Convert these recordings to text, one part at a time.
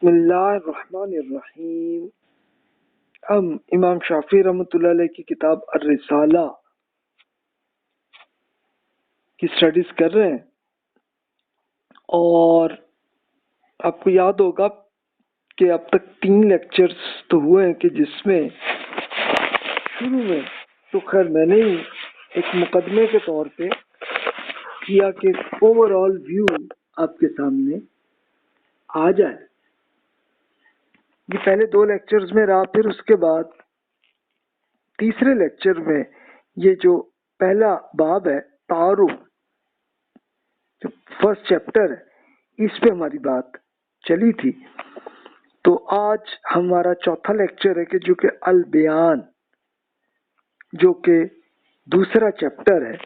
بسم اللہ الرحمن الرحیم۔ ہم امام شافعی رحمۃ اللہ علیہ کی کتاب الرسالہ کی سٹڈیز کر رہے ہیں، اور آپ کو یاد ہوگا کہ اب تک 3 لیکچرز تو ہوئے ہیں کہ جس میں شروع میں تو خیر میں نے ہی ایک مقدمے کے طور پہ کیا کہ اوور آل ویو آپ کے سامنے آ جائے۔ یہ پہلے 2 لیکچرز میں رہا، پھر اس کے بعد تیسرے لیکچر میں یہ جو پہلا باب ہے تعارف، جو فرسٹ چیپٹر ہے، اس پہ ہماری بات چلی تھی۔ تو آج ہمارا چوتھا لیکچر ہے کہ جو کہ البیان، جو کہ دوسرا چیپٹر ہے۔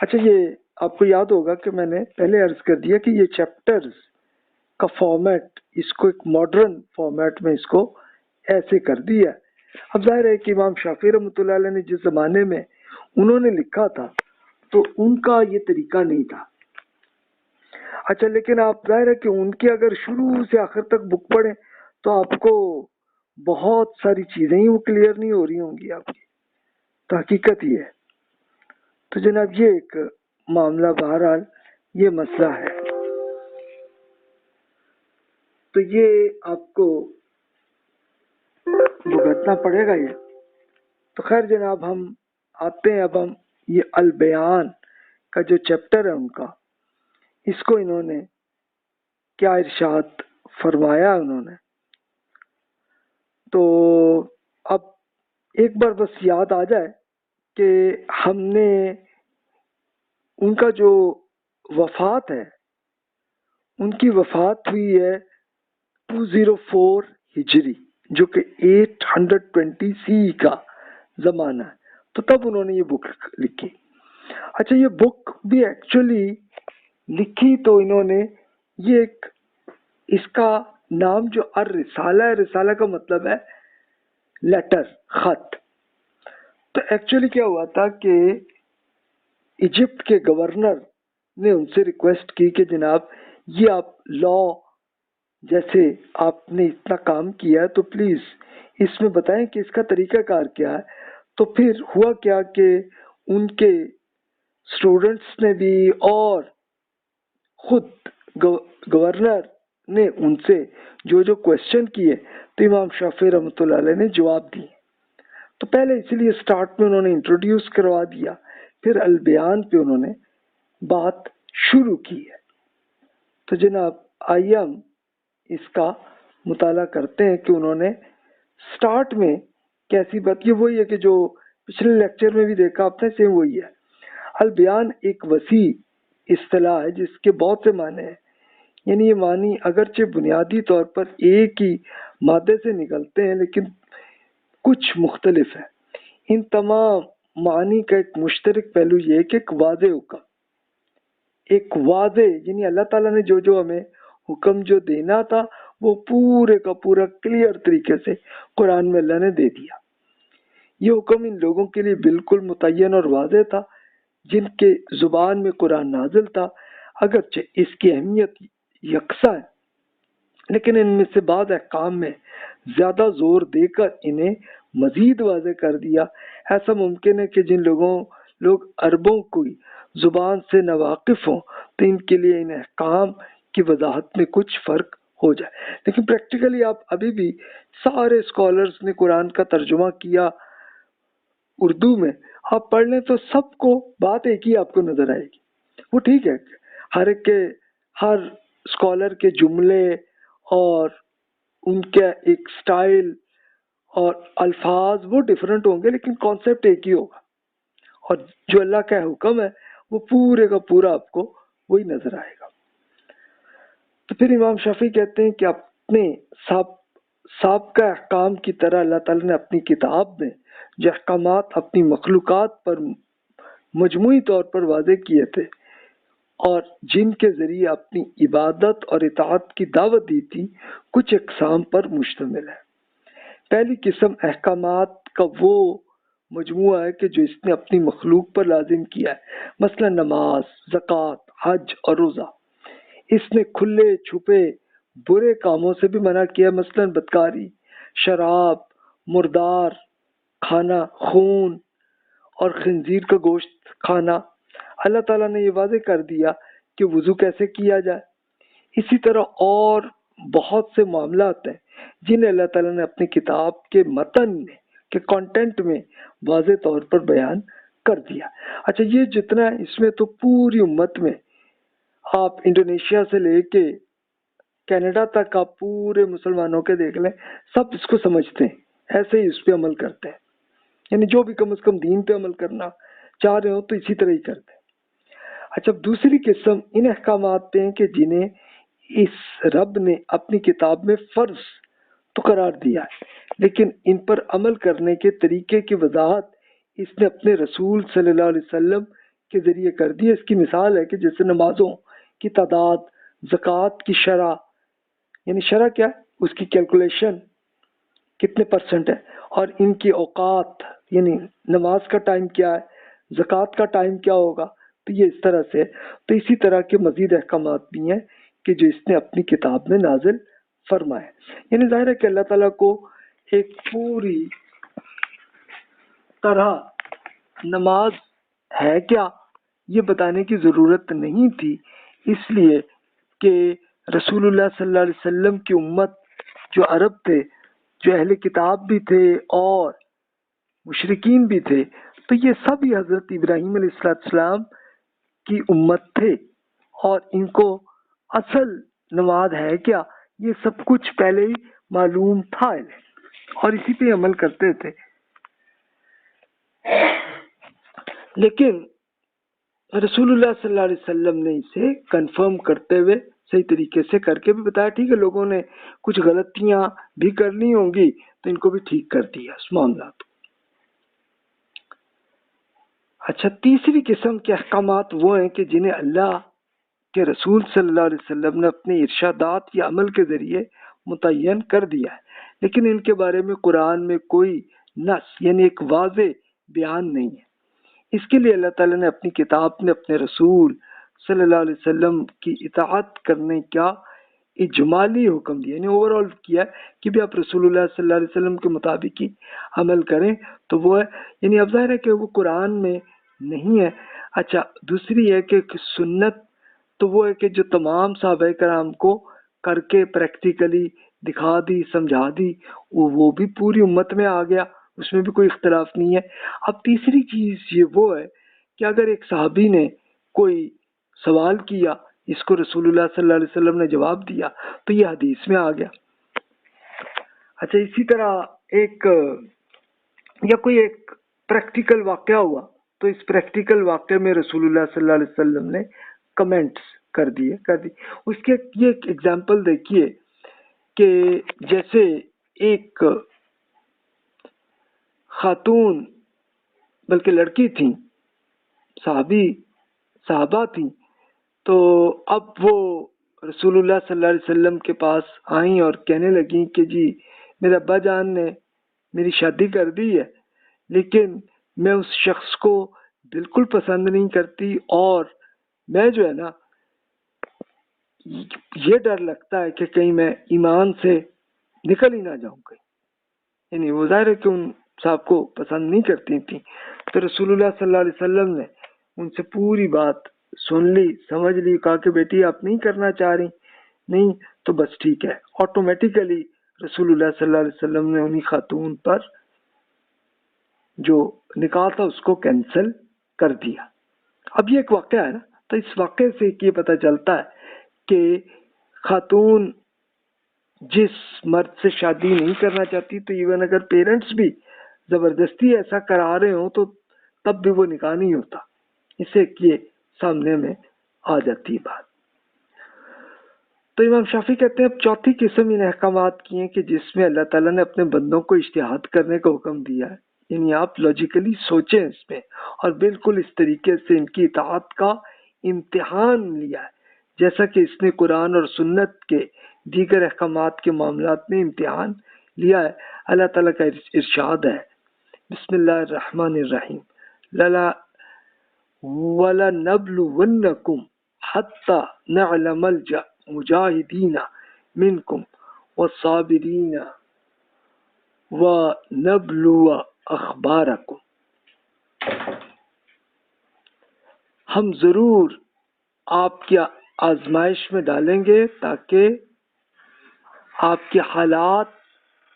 اچھا، یہ آپ کو یاد ہوگا کہ میں نے پہلے عرض کر دیا کہ یہ چیپٹرز کا فارمیٹ، اس کو ایک ماڈرن فارمیٹ میں اس کو ایسے کر دیا ہے۔ اب ظاہر ہے کہ امام شافعی رحمۃ اللہ علیہ نے جس زمانے میں انہوں نے لکھا تھا تو ان کا یہ طریقہ نہیں تھا۔ اچھا، لیکن آپ ظاہر ہے کہ ان کی اگر شروع سے آخر تک بک پڑھیں تو آپ کو بہت ساری چیزیں ہی وہ کلیئر نہیں ہو رہی ہوں گی آپ کی، تو حقیقت یہ ہے۔ تو جناب یہ ایک معاملہ، بہرحال یہ مسئلہ ہے، تو یہ آپ کو بھگتنا پڑے گا یہ۔ تو خیر جناب، ہم آتے ہیں، اب ہم یہ البیان کا جو چیپٹر ہے ان کا، اس کو انہوں نے کیا ارشاد فرمایا انہوں نے۔ تو اب ایک بار بس یاد آ جائے کہ ہم نے ان کا جو وفات ہے، ان کی وفات ہوئی ہے 204 ہجری، جو کہ 820 سی کا زمانہ ہے۔ تو تب انہوں نے یہ بک لکھی۔ اچھا، یہ بک بھی ایکچولی لکھی تو انہوں نے یہ ایک، اس کا نام جو الرسالہ ہے، رسالہ کا مطلب ہے لیٹر، خط۔ تو ایکچولی کیا ہوا تھا کہ ایجپٹ کے گورنر نے ان سے ریکویسٹ کی کہ جناب یہ آپ لا، جیسے آپ نے اتنا کام کیا ہے تو پلیز اس میں بتائیں کہ اس کا طریقہ کار کیا ہے۔ تو پھر ہوا کیا کہ ان کے اسٹوڈنٹس نے بھی اور خود گورنر نے ان سے جو جو کوشچن کیے تو امام شافعی رحمۃ اللہ علیہ نے جواب دیے۔ تو پہلے اسی لیے سٹارٹ میں انہوں نے انٹروڈیوس کروا دیا، پھر البیان پہ انہوں نے بات شروع کی ہے۔ تو جناب آئیے ہم اس کا مطالعہ کرتے ہیں کہ انہوں نے سٹارٹ میں کیسی بات کی۔ وہی ہے کہ جو پچھلے لیکچر میں بھی دیکھا آپ نے، سیم وہی ہے۔ البیان ایک وسیع اصطلاح ہے جس کے بہت سے معنی ہیں، یعنی یہ معنی اگرچہ بنیادی طور پر ایک ہی مادے سے نکلتے ہیں لیکن کچھ مختلف ہیں۔ ان تمام معنی کا ایک مشترک پہلو یہ ہے کہ ایک واضح حکم، ایک واضح، یعنی اللہ تعالیٰ نے جو جو ہمیں حکم جو دینا تھا وہ پورے کا پورا کلیئر طریقے سے قرآن میں اللہ نے دے دیا۔ یہ حکم ان لوگوں کے لیے بالکل متعین اور واضح تھا جن کے زبان میں قرآن نازل تھا، اگرچہ اس کی اہمیت یکساں ہے، لیکن ان میں سے بعض احکام میں زیادہ زور دے کر انہیں مزید واضح کر دیا۔ ایسا ممکن ہے کہ جن لوگ عربوں کی زبان سے ناواقف ہوں تو ان کے لیے ان احکام کی وضاحت میں کچھ فرق ہو جائے، لیکن پریکٹیکلی آپ ابھی بھی سارے اسکالرز نے قرآن کا ترجمہ کیا اردو میں، آپ پڑھ لیں تو سب کو بات ایک ہی آپ کو نظر آئے گی۔ وہ ٹھیک ہے، ہر اسکالر کے جملے اور ان کا ایک سٹائل اور الفاظ وہ ڈیفرنٹ ہوں گے، لیکن کانسیپٹ ایک ہی ہوگا، اور جو اللہ کا حکم ہے وہ پورے کا پورا آپ کو وہی نظر آئے گا۔ تو پھر امام شافعی کہتے ہیں کہ اپنے سابقہ احکام کی طرح اللہ تعالیٰ نے اپنی کتاب میں جو احکامات اپنی مخلوقات پر مجموعی طور پر واضح کیے تھے اور جن کے ذریعے اپنی عبادت اور اطاعت کی دعوت دی تھی، کچھ اقسام پر مشتمل ہے۔ پہلی قسم احکامات کا وہ مجموعہ ہے کہ جو اس نے اپنی مخلوق پر لازم کیا ہے، مثلا نماز، زکوٰۃ، حج اور روزہ۔ اس نے کھلے چھپے برے کاموں سے بھی منع کیا، مثلا بدکاری، شراب، مردار کھانا، خون اور خنزیر کا گوشت کھانا۔ اللہ تعالیٰ نے یہ واضح کر دیا کہ وضو کیسے کیا جائے۔ اسی طرح اور بہت سے معاملات ہیں جنہیں اللہ تعالیٰ نے اپنی کتاب کے متن میں کے کانٹینٹ میں واضح طور پر بیان کر دیا۔ اچھا، یہ جتنا ہے اس میں تو پوری امت میں، آپ انڈونیشیا سے لے کے کینیڈا تک آپ پورے مسلمانوں کے دیکھ لیں، سب اس کو سمجھتے ہیں، ایسے ہی اس پہ عمل کرتے ہیں، یعنی جو بھی کم از کم دین پہ عمل کرنا چاہ رہے ہو تو اسی طرح ہی کرتے ہیں۔ اچھا، دوسری قسم ان احکامات پہ ہیں کہ جنہیں اس رب نے اپنی کتاب میں فرض تو قرار دیا ہے، لیکن ان پر عمل کرنے کے طریقے کی وضاحت اس نے اپنے رسول صلی اللہ علیہ وسلم کے ذریعے کر دی ہے۔ اس کی مثال ہے کہ جیسے نمازوں کی تعداد، زکوٰۃ کی شرح، یعنی شرح کیا ہے، اس کی کیلکولیشن کتنے پرسنٹ ہے، اور ان کی اوقات، یعنی نماز کا ٹائم کیا ہے، زکوٰۃ کا ٹائم کیا ہوگا، تو یہ اس طرح سے۔ تو اسی طرح کے مزید احکامات بھی ہیں کہ جو اس نے اپنی کتاب میں نازل فرمائے۔ یعنی ظاہر ہے کہ اللہ تعالیٰ کو ایک پوری طرح نماز ہے کیا یہ بتانے کی ضرورت نہیں تھی، اس لیے کہ رسول اللہ صلی اللہ علیہ وسلم کی امت جو عرب تھے، جو اہل کتاب بھی تھے اور مشرکین بھی تھے، تو یہ سب ہی حضرت ابراہیم علیہ السلام کی امت تھے، اور ان کو اصل نماز ہے کیا یہ سب کچھ پہلے ہی معلوم تھا، اور اسی پہ عمل کرتے تھے۔ لیکن رسول اللہ صلی اللہ علیہ وسلم نے اسے کنفرم کرتے ہوئے صحیح طریقے سے کر کے بھی بتایا، ٹھیک ہے لوگوں نے کچھ غلطیاں بھی کرنی ہوں گی تو ان کو بھی ٹھیک کر دیا اس معاملات کو۔ اچھا، تیسری قسم کے احکامات وہ ہیں کہ جنہیں اللہ کے رسول صلی اللہ علیہ وسلم نے اپنے ارشادات یا عمل کے ذریعے متعین کر دیا ہے، لیکن ان کے بارے میں قرآن میں کوئی نص یعنی ایک واضح بیان نہیں ہے۔ اس کے لیے اللہ تعالیٰ نے اپنی کتاب میں اپنے رسول صلی اللہ علیہ وسلم کی اطاعت کرنے کا اجمالی حکم دیا، یعنی اوور آل کیا کہ بھی آپ رسول اللہ صلی اللہ علیہ وسلم کے مطابق ہی عمل کریں، تو وہ ہے، یعنی اب ظاہر ہے کہ وہ قرآن میں نہیں ہے۔ اچھا، دوسری ہے کہ سنت، تو وہ ہے کہ جو تمام صحابہ کرام کو کر کے پریکٹیکلی دکھا دی، سمجھا دی، وہ بھی پوری امت میں آ گیا، اس میں بھی کوئی اختلاف نہیں ہے۔ اب تیسری چیز یہ وہ ہے کہ اگر ایک صحابی نے کوئی سوال کیا، اس کو رسول اللہ صلی اللہ علیہ وسلم نے جواب دیا، تو یہ حدیث میں آ گیا۔ اچھا، اسی طرح کوئی ایک پریکٹیکل واقعہ ہوا، تو اس پریکٹیکل واقعے میں رسول اللہ صلی اللہ علیہ وسلم نے کمنٹس کر دی۔ اس کے یہ ایک ایگزامپل دیکھیے کہ جیسے ایک خاتون، بلکہ لڑکی تھیں، صحابہ تھیں، تو اب وہ رسول اللہ صلی اللہ علیہ وسلم کے پاس آئیں اور کہنے لگیں کہ جی میرے ابا جان نے میری شادی کر دی ہے، لیکن میں اس شخص کو بالکل پسند نہیں کرتی، اور میں جو ہے نا یہ ڈر لگتا ہے کہ کہیں میں ایمان سے نکل ہی نہ جاؤں کہیں، یعنی وہ ظاہر ہے کہ ان صاحب کو پسند نہیں کرتی تھیں۔ تو رسول اللہ صلی اللہ علیہ وسلم نے ان سے پوری بات سن لی، سمجھ لی، کہا کہ بیٹی آپ نہیں کرنا چاہ رہی، نہیں تو بس ٹھیک ہے، آٹومیٹیکلی رسول اللہ صلی اللہ علیہ وسلم نے انہی خاتون پر جو نکاح تھا اس کو کینسل کر دیا۔ اب یہ ایک واقعہ ہے نا، تو اس واقعے سے یہ پتہ چلتا ہے کہ خاتون جس مرد سے شادی نہیں کرنا چاہتی، تو ایون اگر پیرنٹس بھی زبردستی ایسا کرا رہے ہوں تو تب بھی وہ نکاح نہیں ہوتا، اسے یہ سامنے میں آ جاتی بات۔ تو امام شافعی کہتے ہیں اب چوتھی قسم ان احکامات کی ہیں کہ جس میں اللہ تعالیٰ نے اپنے بندوں کو اجتہاد کرنے کا حکم دیا ہے، یعنی آپ لاجیکلی سوچیں اس میں اور بالکل اس طریقے سے ان کی اطاعت کا امتحان لیا ہے جیسا کہ اس نے قرآن اور سنت کے دیگر احکامات کے معاملات میں امتحان لیا ہے۔ اللہ تعالیٰ کا ارشاد ہے، بسم اللہ الرحمن الرحیم، وَلَنَبْلُوَنَّكُمْ حَتَّى نَعْلَمَ الْمُجَاهِدِينَ منکم والصابرین ونبلو اخبارکم. ہم ضرور آپ کی آزمائش میں ڈالیں گے تاکہ آپ کے حالات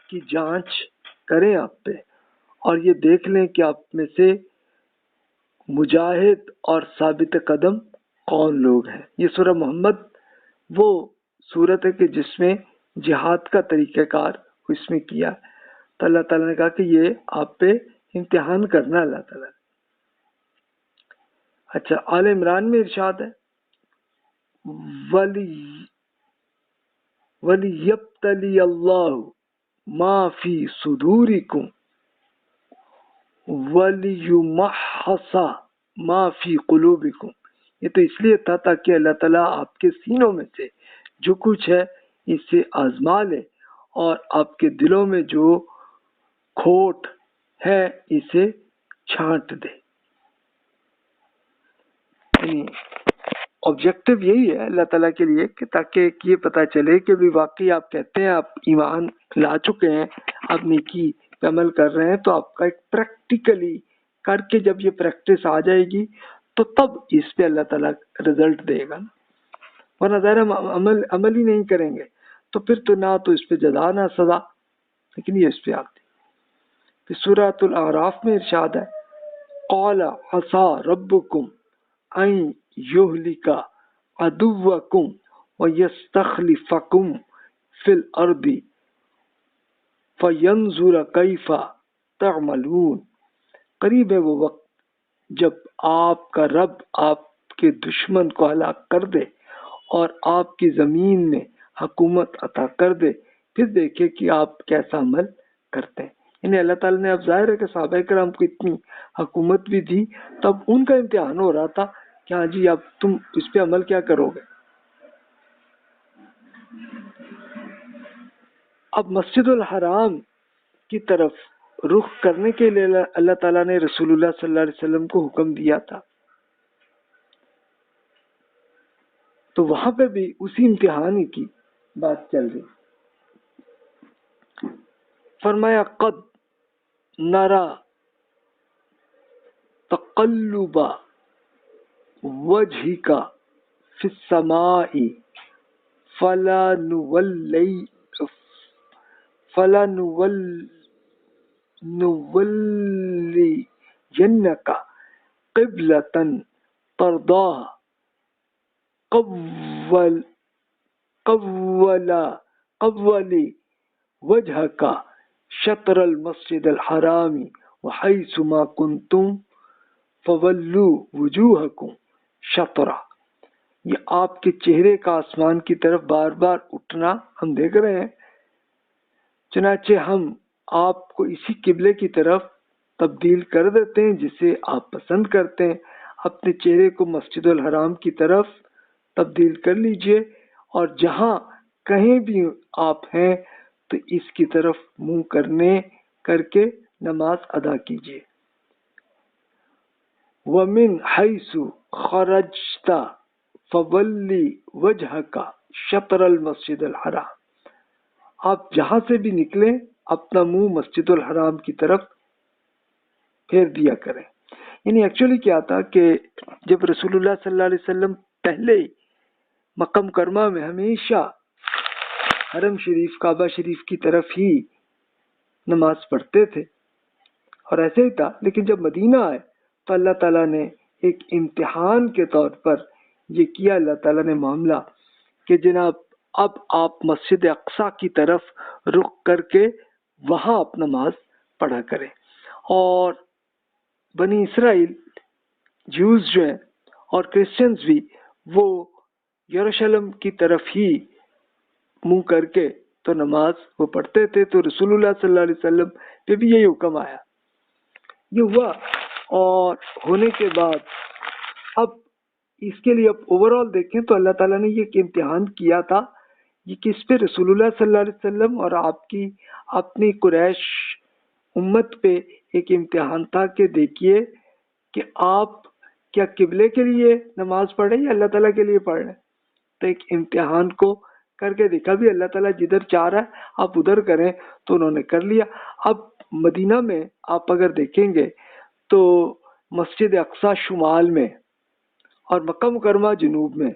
کی جانچ کریں آپ پہ، اور یہ دیکھ لیں کہ آپ میں سے مجاہد اور ثابت قدم کون لوگ ہیں. یہ سورہ محمد وہ صورت ہے کہ جس میں جہاد کا طریقہ کار اس میں کیا. تو اللہ تعالیٰ نے کہا کہ یہ آپ پہ امتحان کرنا اللہ تعالیٰ نے. اچھا، آل عمران میں ارشاد ہے وَلِيَبْتَلِيَ اللَّهُ مَا فِي صُدُورِكُمْ وَلِيُمَحَّصَ مَا فِي قُلُوبِكُمْ. یہ تو اس لیے تھا تاکہ اللہ تعالیٰ آپ کے سینوں میں سے جو کچھ ہے اسے آزما لے، اور آپ کے دلوں میں جو کھوٹ ہے اسے چھانٹ دے. آبجیکٹو یہی ہے اللہ تعالیٰ کے لیے کہ تاکہ یہ پتہ چلے کہ بھی واقعی آپ کہتے ہیں آپ ایمان لا چکے ہیں، آپ نیکی پہ عمل کر رہے ہیں، تو آپ کا ایک پریکٹیکلی کر کے جب یہ پریکٹس آ جائے گی تو تب اس پہ اللہ تعالیٰ رزلٹ دے گا. ورنہ ظاہر ہم عمل ہی نہیں کریں گے تو پھر تو نہ تو اس پہ جزا نہ سزا. لیکن یہ اس پہ آتی. پھر سورۃ الاعراف میں ارشاد ہے قال عسى ربكم ان يهلك عدوكم ويستخلفكم في الارض فينظر كيف تعملون. قریب ہے وہ وقت جب آپ کا رب آپ کے دشمن کو ہلاک کر دے اور آپ کی زمین میں حکومت عطا کر دے، پھر دیکھے کہ آپ کیسا عمل کرتے ہیں. یعنی اللہ تعالیٰ نے اب ظاہر ہے کہ صحابہ کرام کو اتنی حکومت بھی دی، تب ان کا امتحان ہو رہا تھا کہ ہاں جی اب تم اس پہ عمل کیا کرو گے. اب مسجد الحرام کی طرف رخ کرنے کے لیے اللہ تعالیٰ نے رسول اللہ صلی اللہ علیہ وسلم کو حکم دیا تھا، تو وہاں پہ بھی اسی امتحان ہی کی بات چل رہی. فرمایا قد نرا تقلب وجهك في السماء فلنولينك قبلة ترضاها قول وجهك شطر المسجد الحرام وحيث ما كنتم فولوا وجوهكم شطرا. یہ آپ کے چہرے کا آسمان کی طرف بار بار اٹھنا ہم دیکھ رہے ہیں، چنانچہ ہم آپ کو اسی قبلے کی طرف تبدیل کر دیتے ہیں جسے آپ پسند کرتے ہیں. اپنے چہرے کو مسجد الحرام کی طرف تبدیل کر لیجئے، اور جہاں کہیں بھی آپ ہیں تو اس کی طرف منہ کر کے نماز ادا کیجئے. وَمِنْ حَيْثُ خَرَجْتَ فَوَلِّ وَجْهَكَ شَطْرَ الْمَسْجِدِ الْحَرَامِ. آپ جہاں سے بھی نکلیں اپنا منہ مسجد الحرام کی طرف پھیر دیا کریں. یعنی ایکچولی کیا تھا کہ جب رسول اللہ صلی اللہ علیہ وسلم پہلے مکہ مکرمہ میں ہمیشہ حرم شریف کعبہ شریف کی طرف ہی نماز پڑھتے تھے اور ایسے ہی تھا، لیکن جب مدینہ آئے تو اللہ تعالیٰ نے ایک امتحان کے طور پر یہ کیا اللہ تعالیٰ نے معاملہ کہ جناب اب آپ مسجد اقصیٰ کی طرف رخ کر کے وہاں آپ نماز پڑھا کریں. اور بنی اسرائیل جیوز جو ہیں اور کرسچنز بھی وہ یروشلم کی طرف ہی منہ کر کے تو نماز وہ پڑھتے تھے. تو رسول اللہ صلی اللہ علیہ وسلم پہ بھی یہی حکم آیا. یہ ہوا اور ہونے کے بعد اب اس کے لیے اب اوور آل دیکھیں تو اللہ تعالیٰ نے یہ امتحان کیا تھا، یہ کس پہ؟ رسول اللہ صلی اللہ علیہ وسلم اور آپ کی اپنی قریش امت پہ ایک امتحان تھا کہ دیکھیے کہ آپ کیا قبلے کے لیے نماز پڑھ رہے ہیں یا اللہ تعالیٰ کے لیے پڑھ رہے ہیں. تو ایک امتحان کو کر کے دیکھا بھی اللہ تعالیٰ جدھر چاہ رہا ہے آپ ادھر کریں، تو انہوں نے کر لیا۔ اب مدینہ میں آپ اگر دیکھیں گے تو مسجد اقصی شمال میں اور مکہ مکرمہ جنوب میں،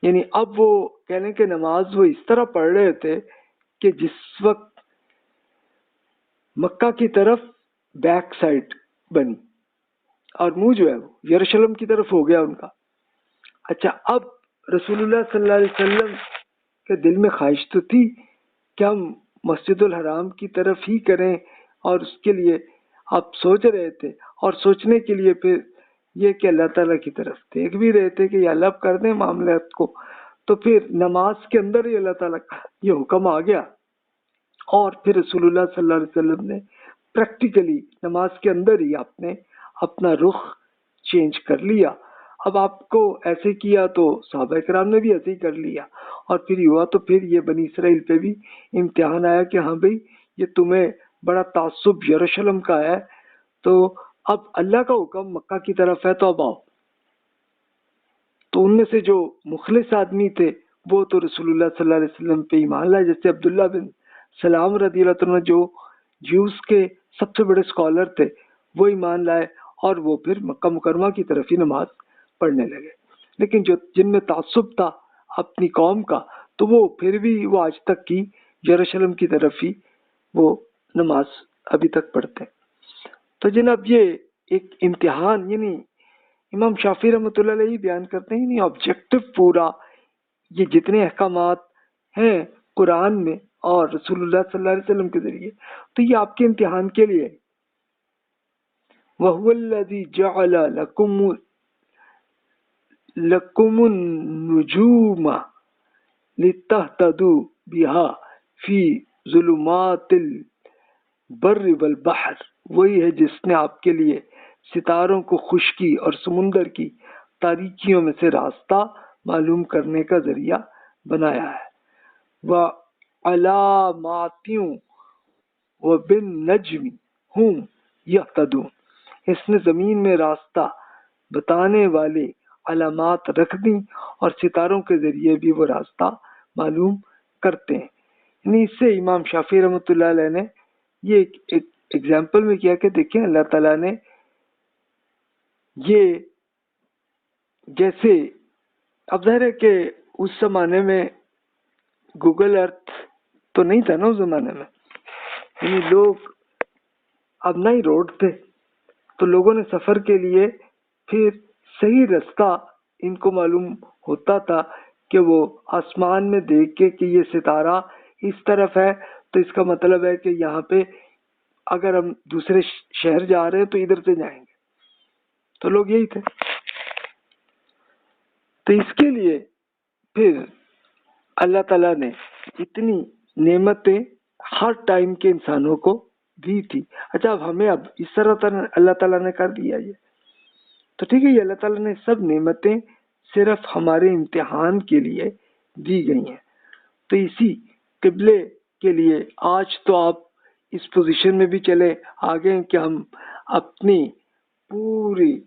یعنی اب وہ کہہ لیں کہ نماز وہ اس طرح پڑھ رہے تھے کہ جس وقت مکہ کی طرف بیک سائڈ بنی اور منہ جو ہے وہ یروشلم کی طرف ہو گیا ان کا۔ اچھا، اب رسول اللہ صلی اللہ علیہ وسلم کے دل میں خواہش تو تھی کہ ہم مسجد الحرام کی طرف ہی کریں، اور اس کے لیے آپ سوچ رہے تھے، اور سوچنے کے لیے پھر یہ کہ اللہ تعالیٰ کی طرف دیکھ بھی رہے تھے کہ یہ اللہ کر دیں معاملات کو، تو پھر نماز کے اندر ہی اللہ تعالیٰ کا یہ حکم آ گیا، اور پھر رسول اللہ صلی اللہ علیہ وسلم نے پریکٹیکلی نماز کے اندر ہی آپ نے اپنا رخ چینج کر لیا۔ اب آپ کو ایسے کیا تو صحابہ کرام نے بھی ایسے ہی کر لیا، اور پھر ہوا تو پھر یہ بنی اسرائیل پہ بھی امتحان آیا کہ ہاں بھئی یہ تمہیں بڑا تعصب یروشلم کا ہے، تو اب اللہ کا حکم مکہ کی طرف ہے تو اب آؤ۔ تو ان میں سے جو مخلص آدمی تھے وہ تو رسول اللہ صلی اللہ علیہ وسلم پہ ایمان لائے، جیسے عبداللہ بن سلام رضی اللہ عنہ جو جیوز کے سب سے بڑے اسکالر تھے، وہ ایمان لائے اور وہ پھر مکہ مکرمہ کی طرف ہی نماز پڑھنے لگے۔ لیکن جن میں تعصب تھا اپنی قوم کا، تو وہ پھر بھی وہ آج تک کی یروشلم کی طرف ہی وہ نماز ابھی تک پڑھتے ہیں۔ تو جناب یہ ایک امتحان، یعنی امام شافعی رحمۃ اللہ علیہ بیان کرتے ہیں، یعنی آبجیکٹو پورا یہ جتنے احکامات ہیں قرآن میں اور رسول اللہ صلی اللہ علیہ وسلم کے ذریعے، تو یہ آپ کے امتحان کے لیے۔ وَهُوَ الَّذِي جَعَلَ لَكُمُ النُّجُومَ لِتَهْتَدُوا بِهَا فِي ظُلُمَاتِ الْبَرِّ وَالْبَحْرِ، وہی ہے جس نے آپ کے لیے ستاروں کو خشکی اور سمندر کی تاریکیوں میں سے راستہ معلوم کرنے کا ذریعہ بنایا ہے۔ وَعَلَامَاتٍ وَبِالنَّجْمِ هُمْ يَهْتَدُونَ، اس نے زمین میں راستہ بتانے والے علامات رکھ دیں اور ستاروں کے ذریعے بھی وہ راستہ معلوم کرتے ہیں۔ یعنی اس سے امام شافعی رحمۃ اللہ علیہ نے یہ ایک ایگزامپل میں کیا کہ دیکھیں اللہ تعالیٰ نے یہ جیسے، اب ظاہر ہے کہ اس زمانے میں گوگل ارتھ تو نہیں تھا نا اس زمانے میں، یعنی لوگ اب نہ ہی روڈ تھے، تو لوگوں نے سفر کے لیے پھر صحیح راستہ ان کو معلوم ہوتا تھا کہ وہ آسمان میں دیکھ کے کہ یہ ستارہ اس طرف ہے تو اس کا مطلب ہے کہ یہاں پہ اگر ہم دوسرے شہر جا رہے ہیں تو ادھر سے جائیں گے، تو لوگ یہی تھے۔ تو اس کے لیے پھر اللہ تعالیٰ نے اتنی نعمتیں ہر ٹائم کے انسانوں کو دی تھی۔ اچھا، اب ہمیں اب اس طرح اللہ تعالیٰ نے کر دیا یہ، تو ٹھیک ہے، یہ اللہ تعالیٰ نے سب نعمتیں صرف ہمارے امتحان کے لیے دی گئی ہیں۔ تو اسی قبلے کے لیے آج تو آپ اس پوزیشن میں بھی چلے آگے ہیں کہ ہم اپنی پوری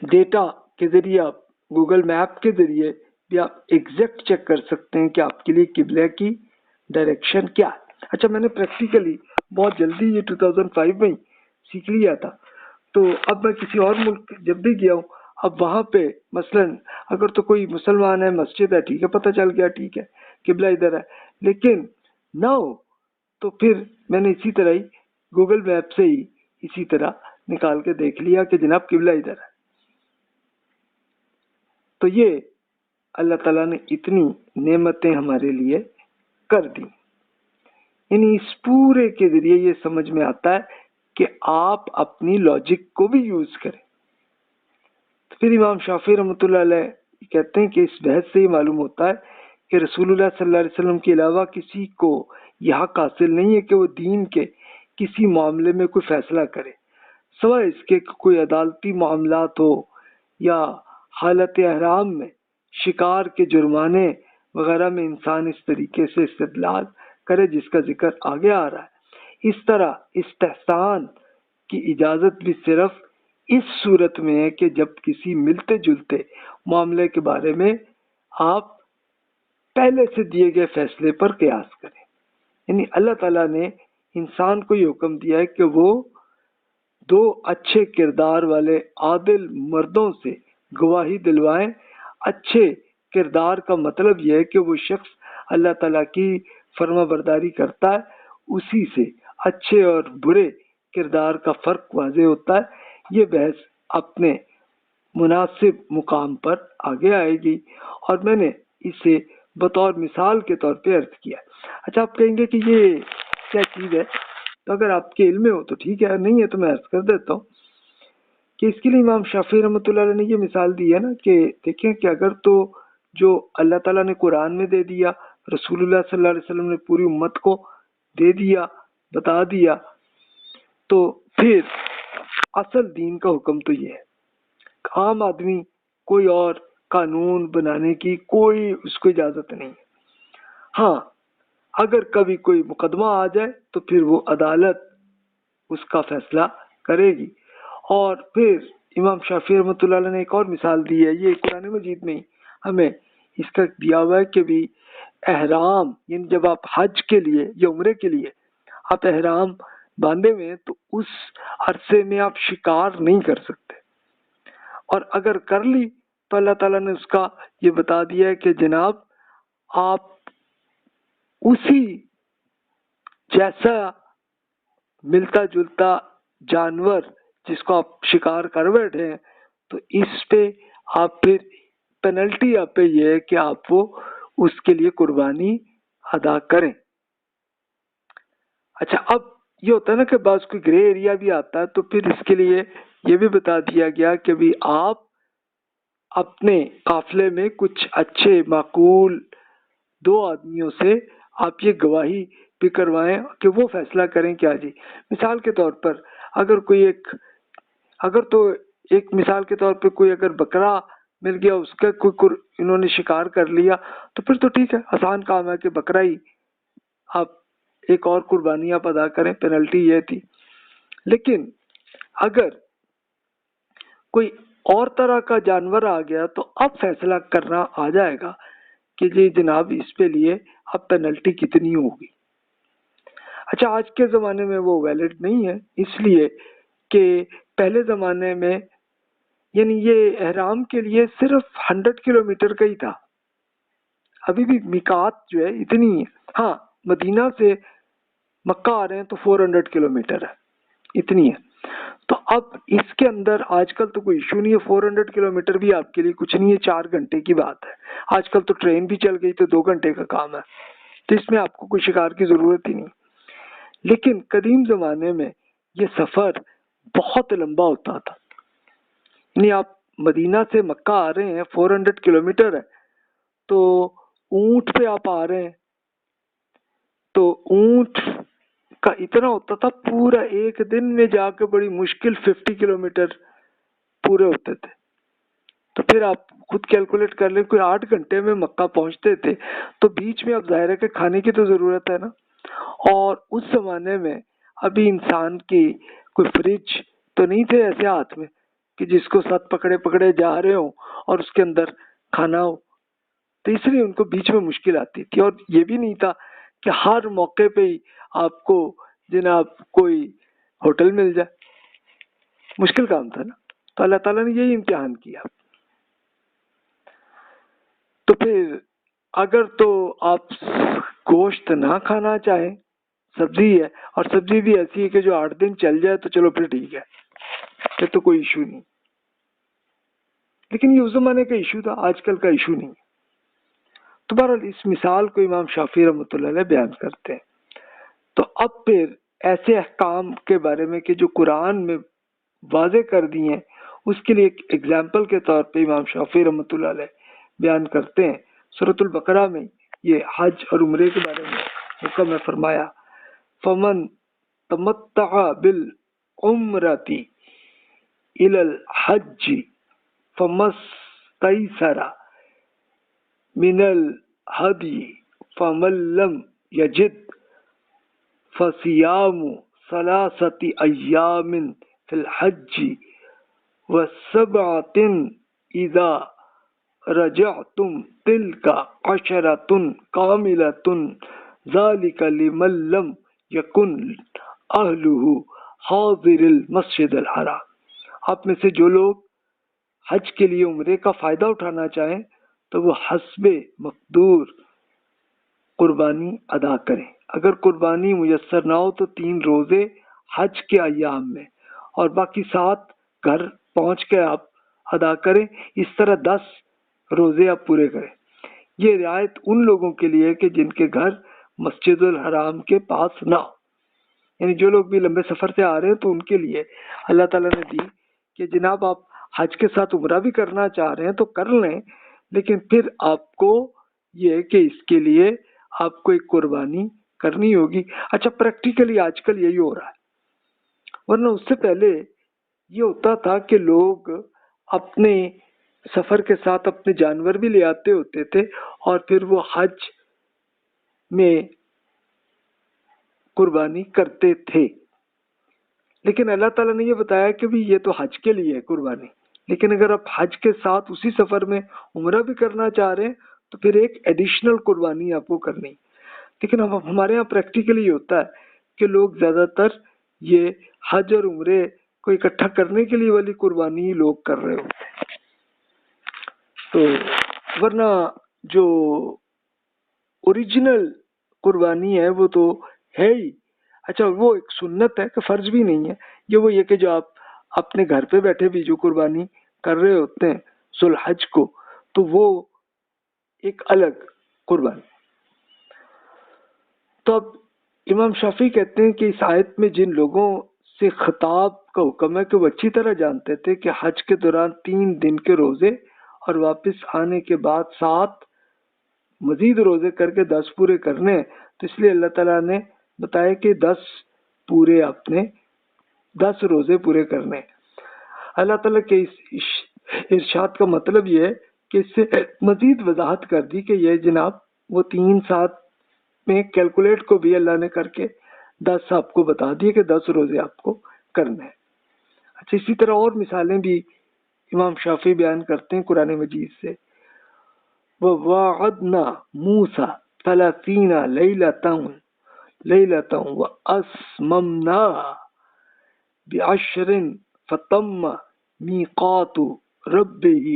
ڈیٹا کے ذریعے، گوگل میپ کے ذریعے بھی آپ ایگزیکٹ چیک کر سکتے ہیں کہ آپ کے لیے قبلہ کی ڈائریکشن کیا ہے۔ اچھا، میں نے پریکٹیکلی بہت جلدی یہ 2005 میں ہی سیکھ لیا تھا، تو اب میں کسی اور ملک جب بھی گیا ہوں، اب وہاں پہ مثلا اگر تو کوئی مسلمان ہے، مسجد ہے، ٹھیک ہے، پتہ چل گیا، ٹھیک ہے قبلہ ادھر ہے، لیکن نہ ہو تو پھر میں نے اسی طرح ہی گوگل میپ سے ہی اسی طرح نکال کے دیکھ لیا کہ جناب قبلہ ادھر ہے۔ تو یہ اللہ تعالیٰ نے اتنی نعمتیں ہمارے لیے کر دی، یعنی اس پورے کے ذریعے یہ سمجھ میں آتا ہے کہ آپ اپنی لاجک کو بھی یوز کریں۔ تو پھر امام شافعی رحمۃ اللہ علیہ کہتے ہیں کہ اس بحث سے یہ معلوم ہوتا ہے کہ رسول اللہ صلی اللہ علیہ وسلم کے علاوہ کسی کو یہ حق حاصل نہیں ہے کہ وہ دین کے کسی معاملے میں کوئی فیصلہ کرے، سوائے اس کے کہ کوئی عدالتی معاملات ہو یا حالت احرام میں شکار کے جرمانے وغیرہ میں انسان اس طریقے سے استدلال کرے جس کا ذکر آگے آ رہا ہے۔ اس طرح استحسان کی اجازت بھی صرف اس صورت میں ہے کہ جب کسی ملتے جلتے معاملے کے بارے میں آپ پہلے سے دیے گئے فیصلے پر قیاس کریں. یعنی اللہ تعالیٰ نے انسان کو یہ حکم دیا ہے کہ وہ 2 اچھے کردار والے عادل مردوں سے گواہی دلوائیں. اچھے کردار کا مطلب یہ ہے کہ وہ شخص اللہ تعالیٰ کی فرما برداری کرتا ہے، اسی سے اچھے اور برے کردار کا فرق واضح ہوتا ہے. یہ بحث اپنے مناسب مقام پر آگے آئے گی اور میں نے اسے بطور مثال کے طور پہ عرض کیا. اچھا، آپ کہیں گے کہ یہ کیا چیز ہے؟ تو اگر آپ کے علم میں ہو تو ٹھیک ہے، نہیں ہے تو میں عرض کر دیتا ہوں کہ اس کے لیے امام شافعی رحمۃ اللہ علیہ نے یہ مثال دی ہے نا کہ دیکھیں کہ اگر تو جو اللہ تعالیٰ نے قرآن میں دے دیا، رسول اللہ صلی اللہ علیہ وسلم نے پوری امت کو دے دیا، بتا دیا، تو پھر اصل دین کا حکم تو یہ ہے. عام آدمی کوئی اور قانون بنانے کی کوئی اس کو اجازت نہیں ہے. ہاں، اگر کبھی کوئی مقدمہ آ جائے تو پھر وہ عدالت اس کا فیصلہ کرے گی. اور پھر امام شافعی رحمۃ اللہ علیہ نے ایک اور مثال دی ہے، یہ قرآن مجید میں ہمیں اس کا دیا ہوا ہے کہ بھی احرام، یعنی جب آپ حج کے لیے یا عمرے کے لیے آپ احرام باندھے ہوئے ہیں تو اس عرصے میں آپ شکار نہیں کر سکتے، اور اگر کر لی تو اللہ تعالیٰ نے اس کا یہ بتا دیا ہے کہ جناب آپ اسی جیسا ملتا جلتا جانور جس کو آپ شکار کر بیٹھے ہیں تو اس پہ آپ پھر پینلٹی آپ پہ یہ ہے کہ آپ وہ اس کے لیے قربانی ادا کریں. اچھا، اب یہ ہوتا ہے نا کہ بعض کوئی گرے ایریا بھی آتا ہے، تو پھر اس کے لیے یہ بھی بتا دیا گیا کہ بھی آپ اپنے قافلے میں کچھ اچھے معقول 2 آدمیوں سے آپ یہ گواہی بھی کروائیں کہ وہ فیصلہ کریں. کیا جی، مثال کے طور پر ایک مثال کے طور پہ کوئی اگر بکرا مل گیا، اس کا کوئی انہوں نے شکار کر لیا تو پھر تو ٹھیک ہے، آسان کام ہے کہ بکرا ہی آپ ایک اور قربانی آپ ادا کریں، پینلٹی یہ تھی. لیکن اگر کوئی اور طرح کا جانور آ گیا تو اب فیصلہ کرنا آ جائے گا کہ جی جناب اس پہ لیے اب پینلٹی کتنی ہوگی. اچھا، آج کے زمانے میں وہ ویلڈ نہیں ہے، اس لیے کہ پہلے زمانے میں یعنی یہ احرام کے لیے صرف 100 کلومیٹر کا ہی تھا. ابھی بھی میقات جو ہے اتنی ہے. ہاں، مدینہ سے مکہ آ رہے ہیں تو 400 کلومیٹر ہے، اتنی ہے. تو اب اس کے اندر آج کل تو کوئی ایشو نہیں ہے، 400 کلومیٹر بھی آپ کے لیے کچھ نہیں ہے، 4 گھنٹے کی بات ہے. آج کل تو ٹرین بھی چل گئی تو 2 گھنٹے کا کام ہے، تو اس میں آپ کو کوئی شکار کی ضرورت ہی نہیں. لیکن قدیم زمانے میں یہ سفر بہت لمبا ہوتا تھا. یعنی آپ مدینہ سے مکہ آ رہے ہیں، 400 کلومیٹر ہے، تو اونٹ پہ آپ آ رہے ہیں تو اونٹ کا اتنا ہوتا تھا پورا ایک دن میں جا کے بڑی مشکل 50 کلومیٹر پورے ہوتے تھے. تو پھر آپ خود کیلکولیٹ کر لیں، کوئی 8 گھنٹے میں مکہ پہنچتے تھے. تو بیچ میں اب ظاہر ہے کہ کھانے کی تو ضرورت ہے نا. اور اس زمانے میں ابھی انسان کی کوئی فریج تو نہیں تھے ایسے ہاتھ میں کہ جس کو ساتھ پکڑے پکڑے جا رہے ہوں اور اس کے اندر کھانا ہو. تو اس لیے ان کو بیچ میں مشکل آتی تھی، اور یہ بھی نہیں تھا کہ ہر موقع پہ ہی آپ کو جناب کوئی ہوٹل مل جائے، مشکل کام تھا نا. تو اللہ تعالیٰ نے یہی امتحان کیا. تو پھر اگر تو آپ گوشت نہ کھانا چاہیں، سبزی ہے، اور سبزی بھی ایسی ہے کہ جو 8 دن چل جائے تو چلو پھر ٹھیک ہے، پھر تو کوئی ایشو نہیں. لیکن یہ اس زمانے کا ایشو تھا، آج کل کا ایشو نہیں. تو بہرحال اس مثال کو امام شافعی رحمۃ اللہ علیہ بیان کرتے ہیں. تو اب پھر ایسے احکام کے بارے میں کہ جو قرآن میں واضح کر دی ہیں، اس کے لیے ایک ایگزامپل کے طور پہ امام شافعی رحمۃ اللہ علیہ بیان کرتے ہیں. سورۃ البقرہ میں یہ حج اور عمرے کے بارے میں حکم ہے، فرمایا فمن تمتع بالعمرۃ الی الحج فمستیسر من الہدی فمن لم یجد فصیام 3 ایام فی الحج و 7 اذا رجعتم تلک عشرۃ کاملۃ ذالک لمن لم یکن اہلہ حاضر المسجد الحرام. آپ میں سے جو لوگ حج کے لیے عمرے کا فائدہ اٹھانا چاہیں تو وہ حسب مقدور قربانی ادا کریں. اگر قربانی میسر نہ ہو تو 3 روزے حج کے ایام میں اور باقی 7 گھر پہنچ کے آپ ادا کریں. اس طرح 10 روزے آپ پورے کریں. یہ رعایت ان لوگوں کے لیے کہ جن کے گھر مسجد الحرام کے پاس نہ ہو، یعنی جو لوگ بھی لمبے سفر سے آ رہے ہیں تو ان کے لیے اللہ تعالیٰ نے دی کہ جناب آپ حج کے ساتھ عمرہ بھی کرنا چاہ رہے ہیں تو کر لیں، لیکن پھر آپ کو یہ کہ اس کے لیے آپ کو ایک قربانی کرنی ہوگی. اچھا پریکٹیکلی آج کل یہی ہو رہا ہے، ورنہ اس سے پہلے یہ ہوتا تھا کہ لوگ اپنے سفر کے ساتھ اپنے جانور بھی لے آتے ہوتے تھے اور پھر وہ حج میں قربانی کرتے تھے. لیکن اللہ تعالیٰ نے یہ بتایا کہ بھی یہ تو حج کے لیے ہے قربانی، لیکن اگر آپ حج کے ساتھ اسی سفر میں عمرہ بھی کرنا چاہ رہے ہیں تو پھر ایک ایڈیشنل قربانی آپ کو کرنی. لیکن اب ہمارے یہاں پریکٹیکلی یہ ہوتا ہے کہ لوگ زیادہ تر یہ حج اور عمرے کو اکٹھا کرنے کے لیے والی قربانی ہی لوگ کر رہے ہوتے ہیں. تو ورنہ جو اوریجنل قربانی ہے وہ تو ہے ہی. اچھا وہ ایک سنت ہے کہ فرض بھی نہیں ہے. یہ کہ جو آپ اپنے گھر پہ بیٹھے بھی جو قربانی کر رہے ہوتے ہیں ذوالحج کو، تو وہ ایک الگ قربانی. تو اب امام شافعی کہتے ہیں کہ اس آیت میں جن لوگوں سے خطاب کا حکم ہے کہ وہ اچھی طرح جانتے تھے کہ حج کے دوران 3 دن کے روزے اور واپس آنے کے بعد 7 مزید روزے کر کے 10 پورے کرنے، تو اس لیے اللہ تعالیٰ نے بتایا کہ 10 روزے پورے کرنے. اللہ تعالیٰ کے اس ارشاد کا مطلب یہ ہے کہ اس سے مزید وضاحت کر دی کہ یہ جناب وہ 3-7 میں کیلکولیٹ کو بھی اللہ نے کر کے 10 آپ کو بتا دیے کہ 10 روزے آپ کو کرنے ہیں. اچھا اسی طرح اور مثالیں بھی امام شافعی بیان کرتے ہیں قرآن مجید سے. وَوَعَدْنَا مُوسَى 30 لَيْلَةً وَأَتْمَمْنَاهَا ب10 فَتَمَّ مِيقَاتُ رَبِّهِ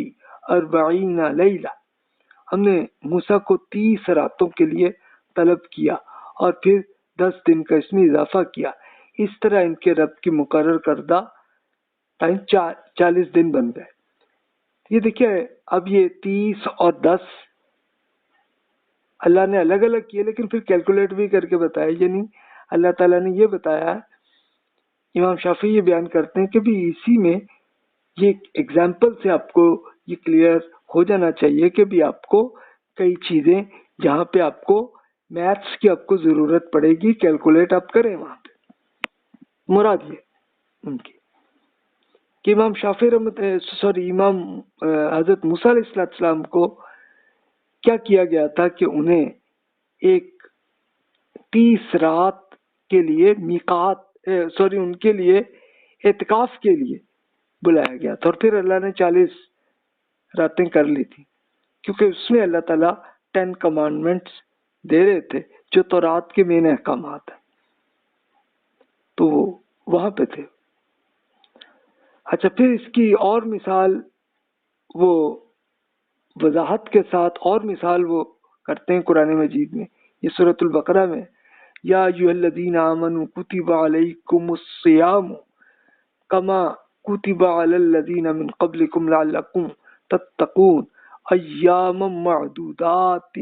40 لَيْلَةً. ہم نے موسیٰ کو 30 راتوں کے لیے طلب کیا اور پھر 10 دن کا اس میں اضافہ کیا. اس طرح ان کے رب کی مقرر کردہ ٹائم 40 دن بن گئے. یہ دیکھیے اب یہ 30 اور 10 اللہ نے الگ الگ کیے، لیکن پھر کیلکولیٹ بھی کر کے بتایا. یعنی اللہ تعالیٰ نے یہ بتایا، امام شافعی یہ بیان کرتے ہیں کہ بھی اسی میں یہ ایگزامپل سے آپ کو یہ کلیئر ہو جانا چاہیے کہ بھی آپ کو کئی چیزیں جہاں پہ آپ کو میتھس کی آپ کو ضرورت پڑے گی کیلکولیٹ آپ کریں وہاں پہ. مراد یہ ان کی کہ امام امام حضرت موسیٰ علیہ السلام کو کیا کیا گیا تھا کہ انہیں ایک 30 رات کے لیے ان کے لیے اعتکاف کے لیے بلایا گیا تھا، اور پھر اللہ نے 40 راتیں کر لی تھی، کیونکہ اس میں اللہ تعالیٰ 10 کمانڈمنٹس دے رہے تھے جو تورات کے مین احکامات ہیں، تو وہ وہاں پہ تھے. اچھا پھر اس کی اور مثال وہ وضاحت کے ساتھ اور مثال وہ کرتے ہیں قرآن مجید میں. یہ سورۃ البقرہ میں یا ایھا الذین آمنوا کتب علیکم الصیام کما کتب علی الذین من قبلکم لعلکم تتقون ایاما معدودات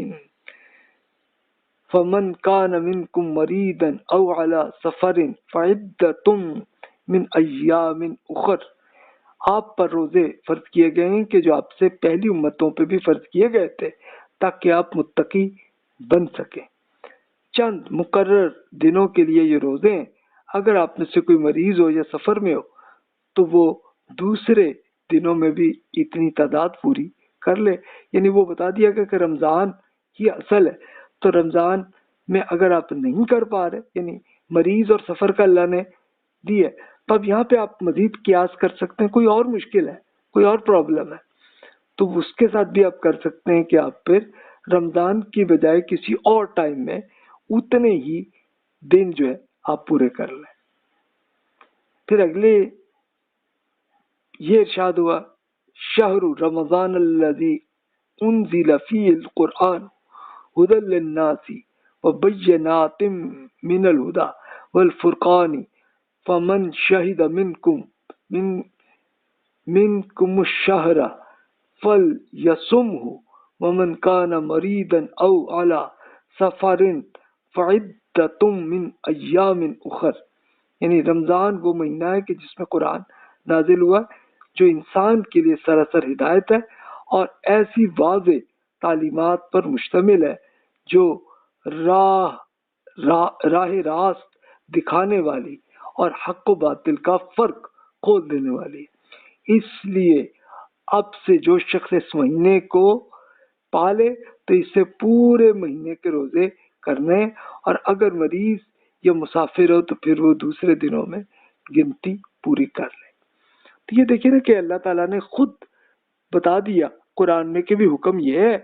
فمن کان منکم مریضا او علی سفر فعدۃ من ایام اخر. آپ پر روزے فرض کیے گئے ہیں کہ جو آپ سے پہلی امتوں پہ بھی فرض کیے گئے تھے تاکہ آپ متقی بن سکیں. چند مقرر دنوں کے لیے یہ روزے ہیں. اگر آپ میں سے کوئی مریض ہو یا سفر میں ہو تو وہ دوسرے دنوں میں بھی اتنی تعداد پوری کر لے. یعنی وہ بتا دیا گیا کہ رمضان ہی اصل ہے، تو رمضان میں اگر آپ نہیں کر پا رہے، یعنی مریض اور سفر کا اللہ نے دی ہے، تو اب یہاں پہ آپ مزید قیاس کر سکتے ہیں. کوئی اور مشکل ہے، کوئی اور پرابلم ہے تو اس کے ساتھ بھی آپ کر سکتے ہیں کہ آپ پھر رمضان کی بجائے کسی اور ٹائم میں اتنے ہی دن جو ہے آپ پورے کر لیں۔ پھر اگلے یہ ارشاد ہوا شہر رمضان الذی انزل فیہ القرآن ہدی للناس وبینات من الہدی والفرقان فمن شہد منکم الشہر فلیصمہ ومن کان مریضا او علی سفر فعدۃ من ایام اخر۔ یعنی رمضان وہ مہینہ ہے کہ جس میں قرآن نازل ہوا جو انسان کے لیے سراسر ہدایت ہے اور ایسی واضح تعلیمات پر مشتمل ہے جو راہ راست دکھانے والی اور حق و باطل کا فرق کھول دینے والی ہے۔ اس لیے اب سے جو شخص اس مہینے کو پالے تو اس سے پورے مہینے کے روزے کرنے، اور اگر مریض یا مسافر ہو تو پھر وہ دوسرے دنوں میں گنتی پوری کر لے۔ تو یہ دیکھیں نا کہ اللہ تعالیٰ نے خود بتا دیا قرآن میں کہ بھی حکم یہ ہے،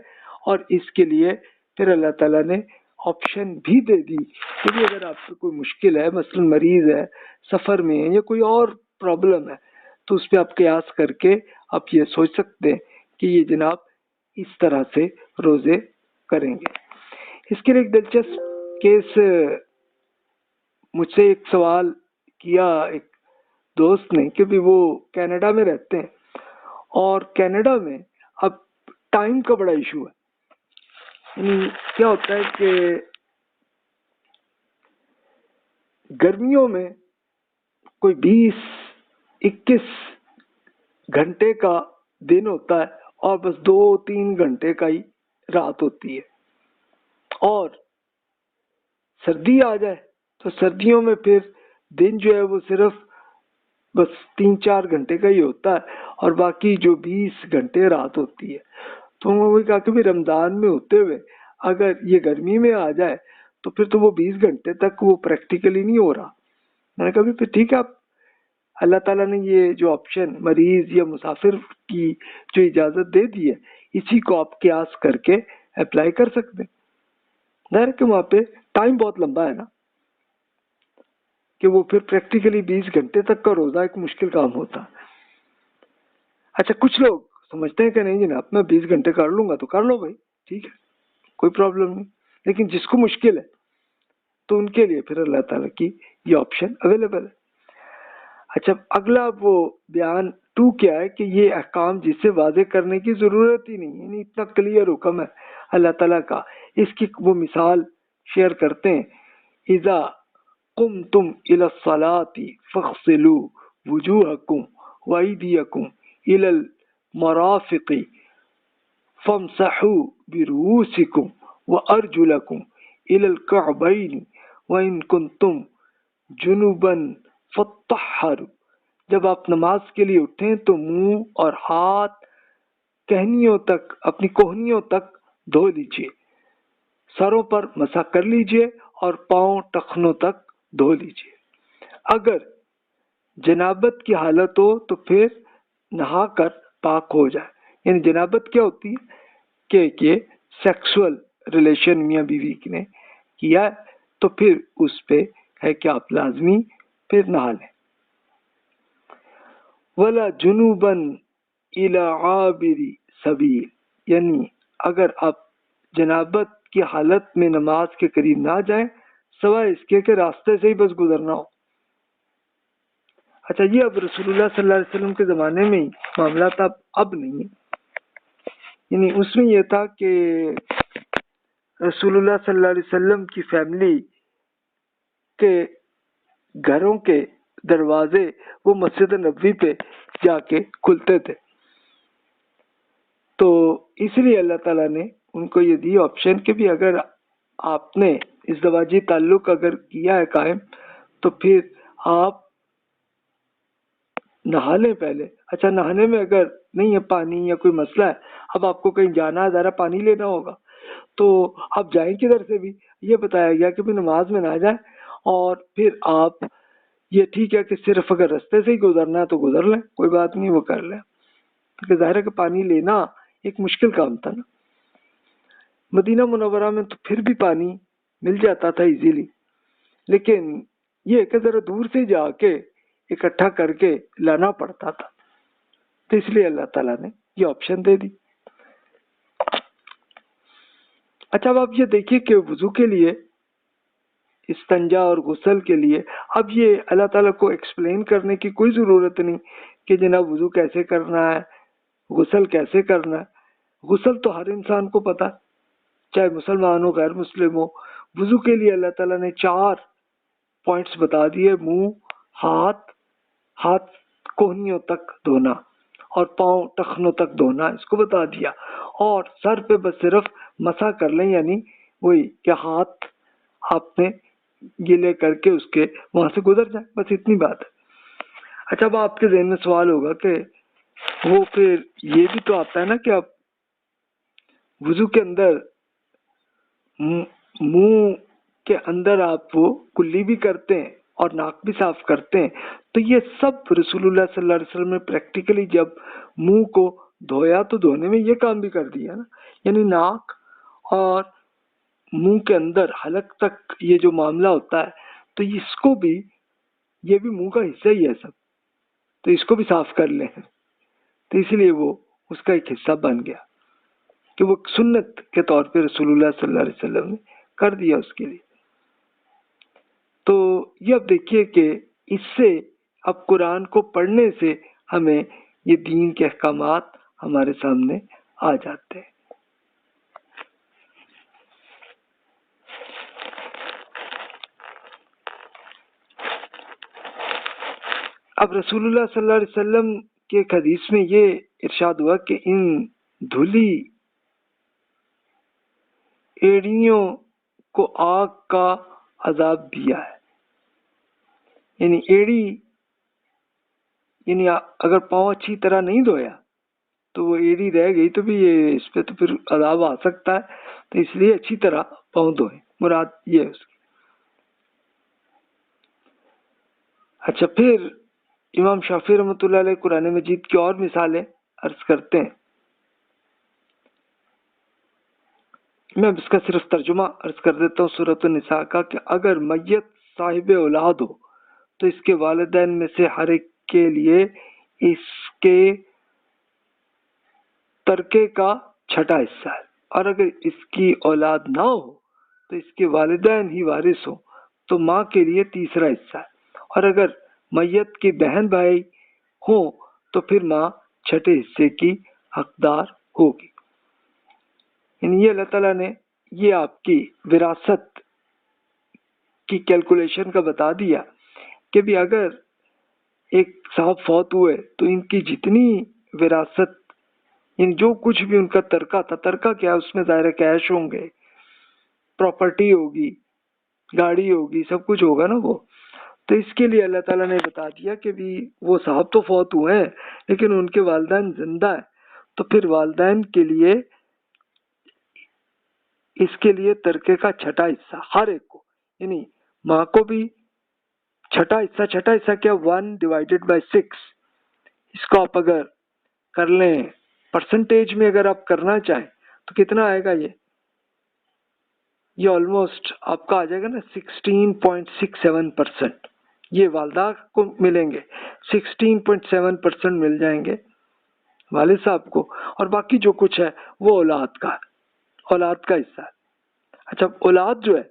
اور اس کے لیے پھر اللہ تعالیٰ نے آپشن بھی دے دی کہ بھی اگر آپ کو کوئی مشکل ہے، مثلا مریض ہے، سفر میں ہے یا کوئی اور پرابلم ہے، تو اس پہ آپ قیاس کر کے آپ یہ سوچ سکتے ہیں کہ یہ جناب اس طرح سے روزے کریں گے۔ اس کے لیے ایک دلچسپ کیس مجھ سے ایک سوال کیا ایک دوست نے کہ بھی وہ کینیڈا میں رہتے ہیں، اور کینیڈا میں اب ٹائم کا بڑا ایشو ہے۔ یعنی کیا ہوتا ہے کہ گرمیوں میں کوئی 20-21 گھنٹے کا دن ہوتا ہے اور بس 2-3 گھنٹے کا ہی رات ہوتی ہے، اور سردی آ جائے تو سردیوں میں پھر دن جو ہے وہ صرف بس 3-4 گھنٹے کا ہی ہوتا ہے اور باقی جو 20 گھنٹے رات ہوتی ہے۔ تو میں وہی کہا کہ بھی رمضان میں ہوتے ہوئے اگر یہ گرمی میں آ جائے تو پھر تو وہ 20 گھنٹے تک وہ پریکٹیکلی نہیں ہو رہا۔ میں نے کہا بھی پھر ٹھیک ہے، آپ اللہ تعالیٰ نے یہ جو آپشن مریض یا مسافر کی جو اجازت دے دی ہے اسی کو آپ قیاس کر کے اپلائی کر سکتے ہیں۔ ظاہر ہے کہ وہاں پہ ٹائم بہت لمبا ہے نا، کہ وہ پھر پریکٹیکلی 20 گھنٹے تک کا روزہ ایک مشکل کام ہوتا۔ اچھا کچھ لوگ سمجھتے ہیں کہ نہیں جناب میں 20 گھنٹے کر لوں گا تو کر لو بھائی، ٹھیک ہے کوئی پرابلم نہیں، لیکن جس کو مشکل ہے تو ان کے لیے پھر اللہ تعالیٰ کی یہ آپشن اویلیبل ہے۔ اچھا اگلا وہ بیان 2 کیا ہے کہ یہ احکام جس سے واضح کرنے کی ضرورت ہی نہیں، یعنی اتنا کلیئر حکم ہے اللہ تعالیٰ کا۔ اس کی وہ مثال شیئر کرتے ہیں، اذا قمتم الى الصلاة فاغسلوا وجوہکم وایدیکم الى المرافق فامسحوا برؤوسکم وارجلکم الى الکعبین وان کنتم جنبا فطہروا۔ جب آپ نماز کے لیے اٹھیں تو منہ اور ہاتھ کہنیوں تک، اپنی کوہنیوں تک دھو لیجئے، سروں پر مسح کر لیجئے اور پاؤں ٹخنوں تک دھو لیجئے۔ اگر جنابت کی حالت ہو تو پھر نہا کر پاک ہو جائے۔ یعنی جنابت کیا ہوتی ہے کہ یہ سیکسول ریلیشن میاں بیوی نے کیا ہے تو پھر اس پہ ہے کہ آپ لازمی پھر نہا لیں۔ ولا جنوبا الی عابر سبیل، یعنی اگر آپ جنابت کی حالت میں نماز کے قریب نہ جائیں سوائے اس کے کہ راستے سے ہی بس گزرنا ہو۔ اچھا یہ اب رسول اللہ صلی اللہ علیہ وسلم کے زمانے میں ہی معاملہ تھا، اب نہیں ہے۔ یعنی اس میں یہ تھا کہ رسول اللہ صلی اللہ علیہ وسلم کی فیملی کے گھروں کے دروازے وہ مسجد نبوی پہ جا کے کھلتے تھے، تو اس لیے اللہ تعالیٰ نے ان کو یہ دی آپشن کہ بھی اگر آپ نے ازدواجی تعلق اگر کیا ہے قائم تو پھر آپ نہا لیں پہلے۔ اچھا نہانے میں اگر نہیں ہے پانی یا کوئی مسئلہ ہے، اب آپ کو کہیں جانا ہے ذرا پانی لینا ہوگا تو آپ جائیں کدھر سے بھی، یہ بتایا گیا کہ بھی نماز میں نہ جائیں، اور پھر آپ یہ ٹھیک ہے کہ صرف اگر رستے سے ہی گزرنا ہے تو گزر لیں، کوئی بات نہیں وہ کر لیں، کیونکہ ظاہر ہے کہ پانی لینا ایک مشکل کام تھا نا. مدینہ منورہ میں تو پھر بھی پانی مل جاتا تھا ایزیلی، لیکن یہ کہ ذرا دور سے جا کے اکٹھا کر کے لانا پڑتا تھا. تو اس لیے اللہ تعالیٰ نے یہ آپشن دے دی. اچھا اب آپ یہ دیکھیے کہ وضو کے لیے، استنجا اور غسل کے لیے اب یہ اللہ تعالیٰ کو ایکسپلین کرنے کی کوئی ضرورت نہیں کہ جناب وضو کیسے کرنا ہے، غسل کیسے کرنا ہے. غسل تو ہر انسان کو پتا، چاہے مسلمان ہو غیر مسلم ہو. وضو کے لیے اللہ تعالیٰ نے 4 پوائنٹس بتا دیے: منہ، ہاتھ کوہنیوں تک دھونا اور پاؤں ٹخنوں تک دھونا، اس کو بتا دیا. اور سر پہ بس صرف مسح کر لیں، یعنی وہی کہ ہاتھ آپ نے گیلے کر کے اس کے وہاں سے گزر جائیں، بس اتنی بات ہے. اچھا اب آپ کے ذہن میں سوال ہوگا کہ وہ پھر یہ بھی تو آتا ہے نا کہ آپ وضو کے اندر منہ کے اندر آپ وہ کلی بھی کرتے ہیں اور ناک بھی صاف کرتے ہیں. تو یہ سب رسول اللہ صلی اللہ علیہ وسلم نے پریکٹیکلی جب منہ کو دھویا تو دھونے میں یہ کام بھی کر دیا نا، یعنی ناک اور منہ کے اندر حلق تک یہ جو معاملہ ہوتا ہے تو اس کو بھی، یہ بھی منہ کا حصہ ہی ہے سب، تو اس کو بھی صاف کر لیں. تو اس لیے وہ اس کا ایک حصہ بن گیا کہ وہ سنت کے طور پہ رسول اللہ صلی اللہ علیہ وسلم نے کر دیا اس کے لیے. تو یہ اب دیکھیے کہ اس سے اب قرآن کو پڑھنے سے ہمیں یہ دین کے احکامات ہمارے سامنے آ جاتے ہیں. اب رسول اللہ صلی اللہ علیہ وسلم کے ایک حدیث میں یہ ارشاد ہوا کہ ان دھلی ایڑیوں کو آگ کا عذاب دیا ہے. یعنی ایڑی، یعنی اگر پاؤں اچھی طرح نہیں دھویا تو وہ ایڑی رہ گئی تو بھی یہ اس پہ تو پھر عذاب آ سکتا ہے. تو اس لیے اچھی طرح پاؤں دھوئیں، مراد یہ ہے اس کی. اچھا پھر امام شافعی رحمۃ اللہ علیہ قرآن مجید کی اور مثالیں عرض کرتے ہیں. میں اس کا صرف ترجمہ عرض کر دیتا ہوں سورۃ النساء کا کہ اگر میت صاحب اولاد ہو تو اس کے والدین میں سے ہر ایک کے لیے اس کے ترکے کا 6واں حصہ ہے، اور اگر اس کی اولاد نہ ہو تو اس کے والدین ہی وارث ہو تو ماں کے لیے 3واں حصہ ہے، اور اگر میت کی بہن بھائی ہوں تو پھر ماں 6 حصے کی حقدار ہوگی. یعنی یہ اللہ تعالیٰ نے یہ آپ کی وراثت کی کیلکولیشن کا بتا دیا کہ بھی اگر ایک صاحب فوت ہوئے تو ان کی جتنی وراثت، یعنی جو کچھ بھی ان کا ترکہ تھا، ترکہ کیا اس میں ظاہر کیش ہوں گے، پراپرٹی ہوگی، گاڑی ہوگی، سب کچھ ہوگا نا وہ. تو اس کے لیے اللہ تعالیٰ نے بتا دیا کہ بھی وہ صاحب تو فوت ہوئے ہیں لیکن ان کے والدین زندہ ہیں، تو پھر والدین کے لیے اس کے لیے ترکے کا 6واں حصہ ہر ایک کو، یعنی ماں کو بھی 6واں حصہ. 6واں حصہ کیا؟ 1/6. اس کو آپ اگر کر لیں پرسنٹیج میں، اگر آپ کرنا چاہیں تو کتنا آئے گا؟ یہ آلموسٹ آپ کا آ جائے گا نا 16.67%. یہ والدہ کو ملیں گے، 16.7% مل جائیں گے والد صاحب کو، اور باقی جو کچھ ہے وہ اولاد کا حصہ ہے. اچھا اولاد جو ہے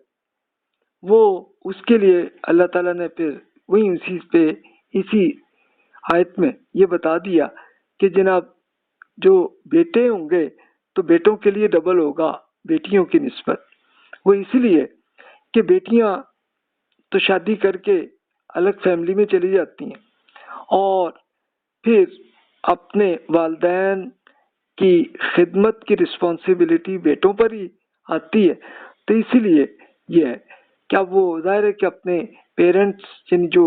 وہ اس کے لیے اللہ تعالیٰ نے پھر وہی اسی آیت میں یہ بتا دیا کہ جناب جو بیٹے ہوں گے تو بیٹوں کے لیے ڈبل ہوگا بیٹیوں کی نسبت. وہ اس لیے کہ بیٹیاں تو شادی کر کے الگ فیملی میں چلی جاتی ہیں اور پھر اپنے والدین کی خدمت کی رسپانسبلٹی بیٹوں پر ہی آتی ہے. تو اسی لیے یہ ہے کہ اب وہ ظاہر ہے کہ اپنے پیرنٹس یعنی جو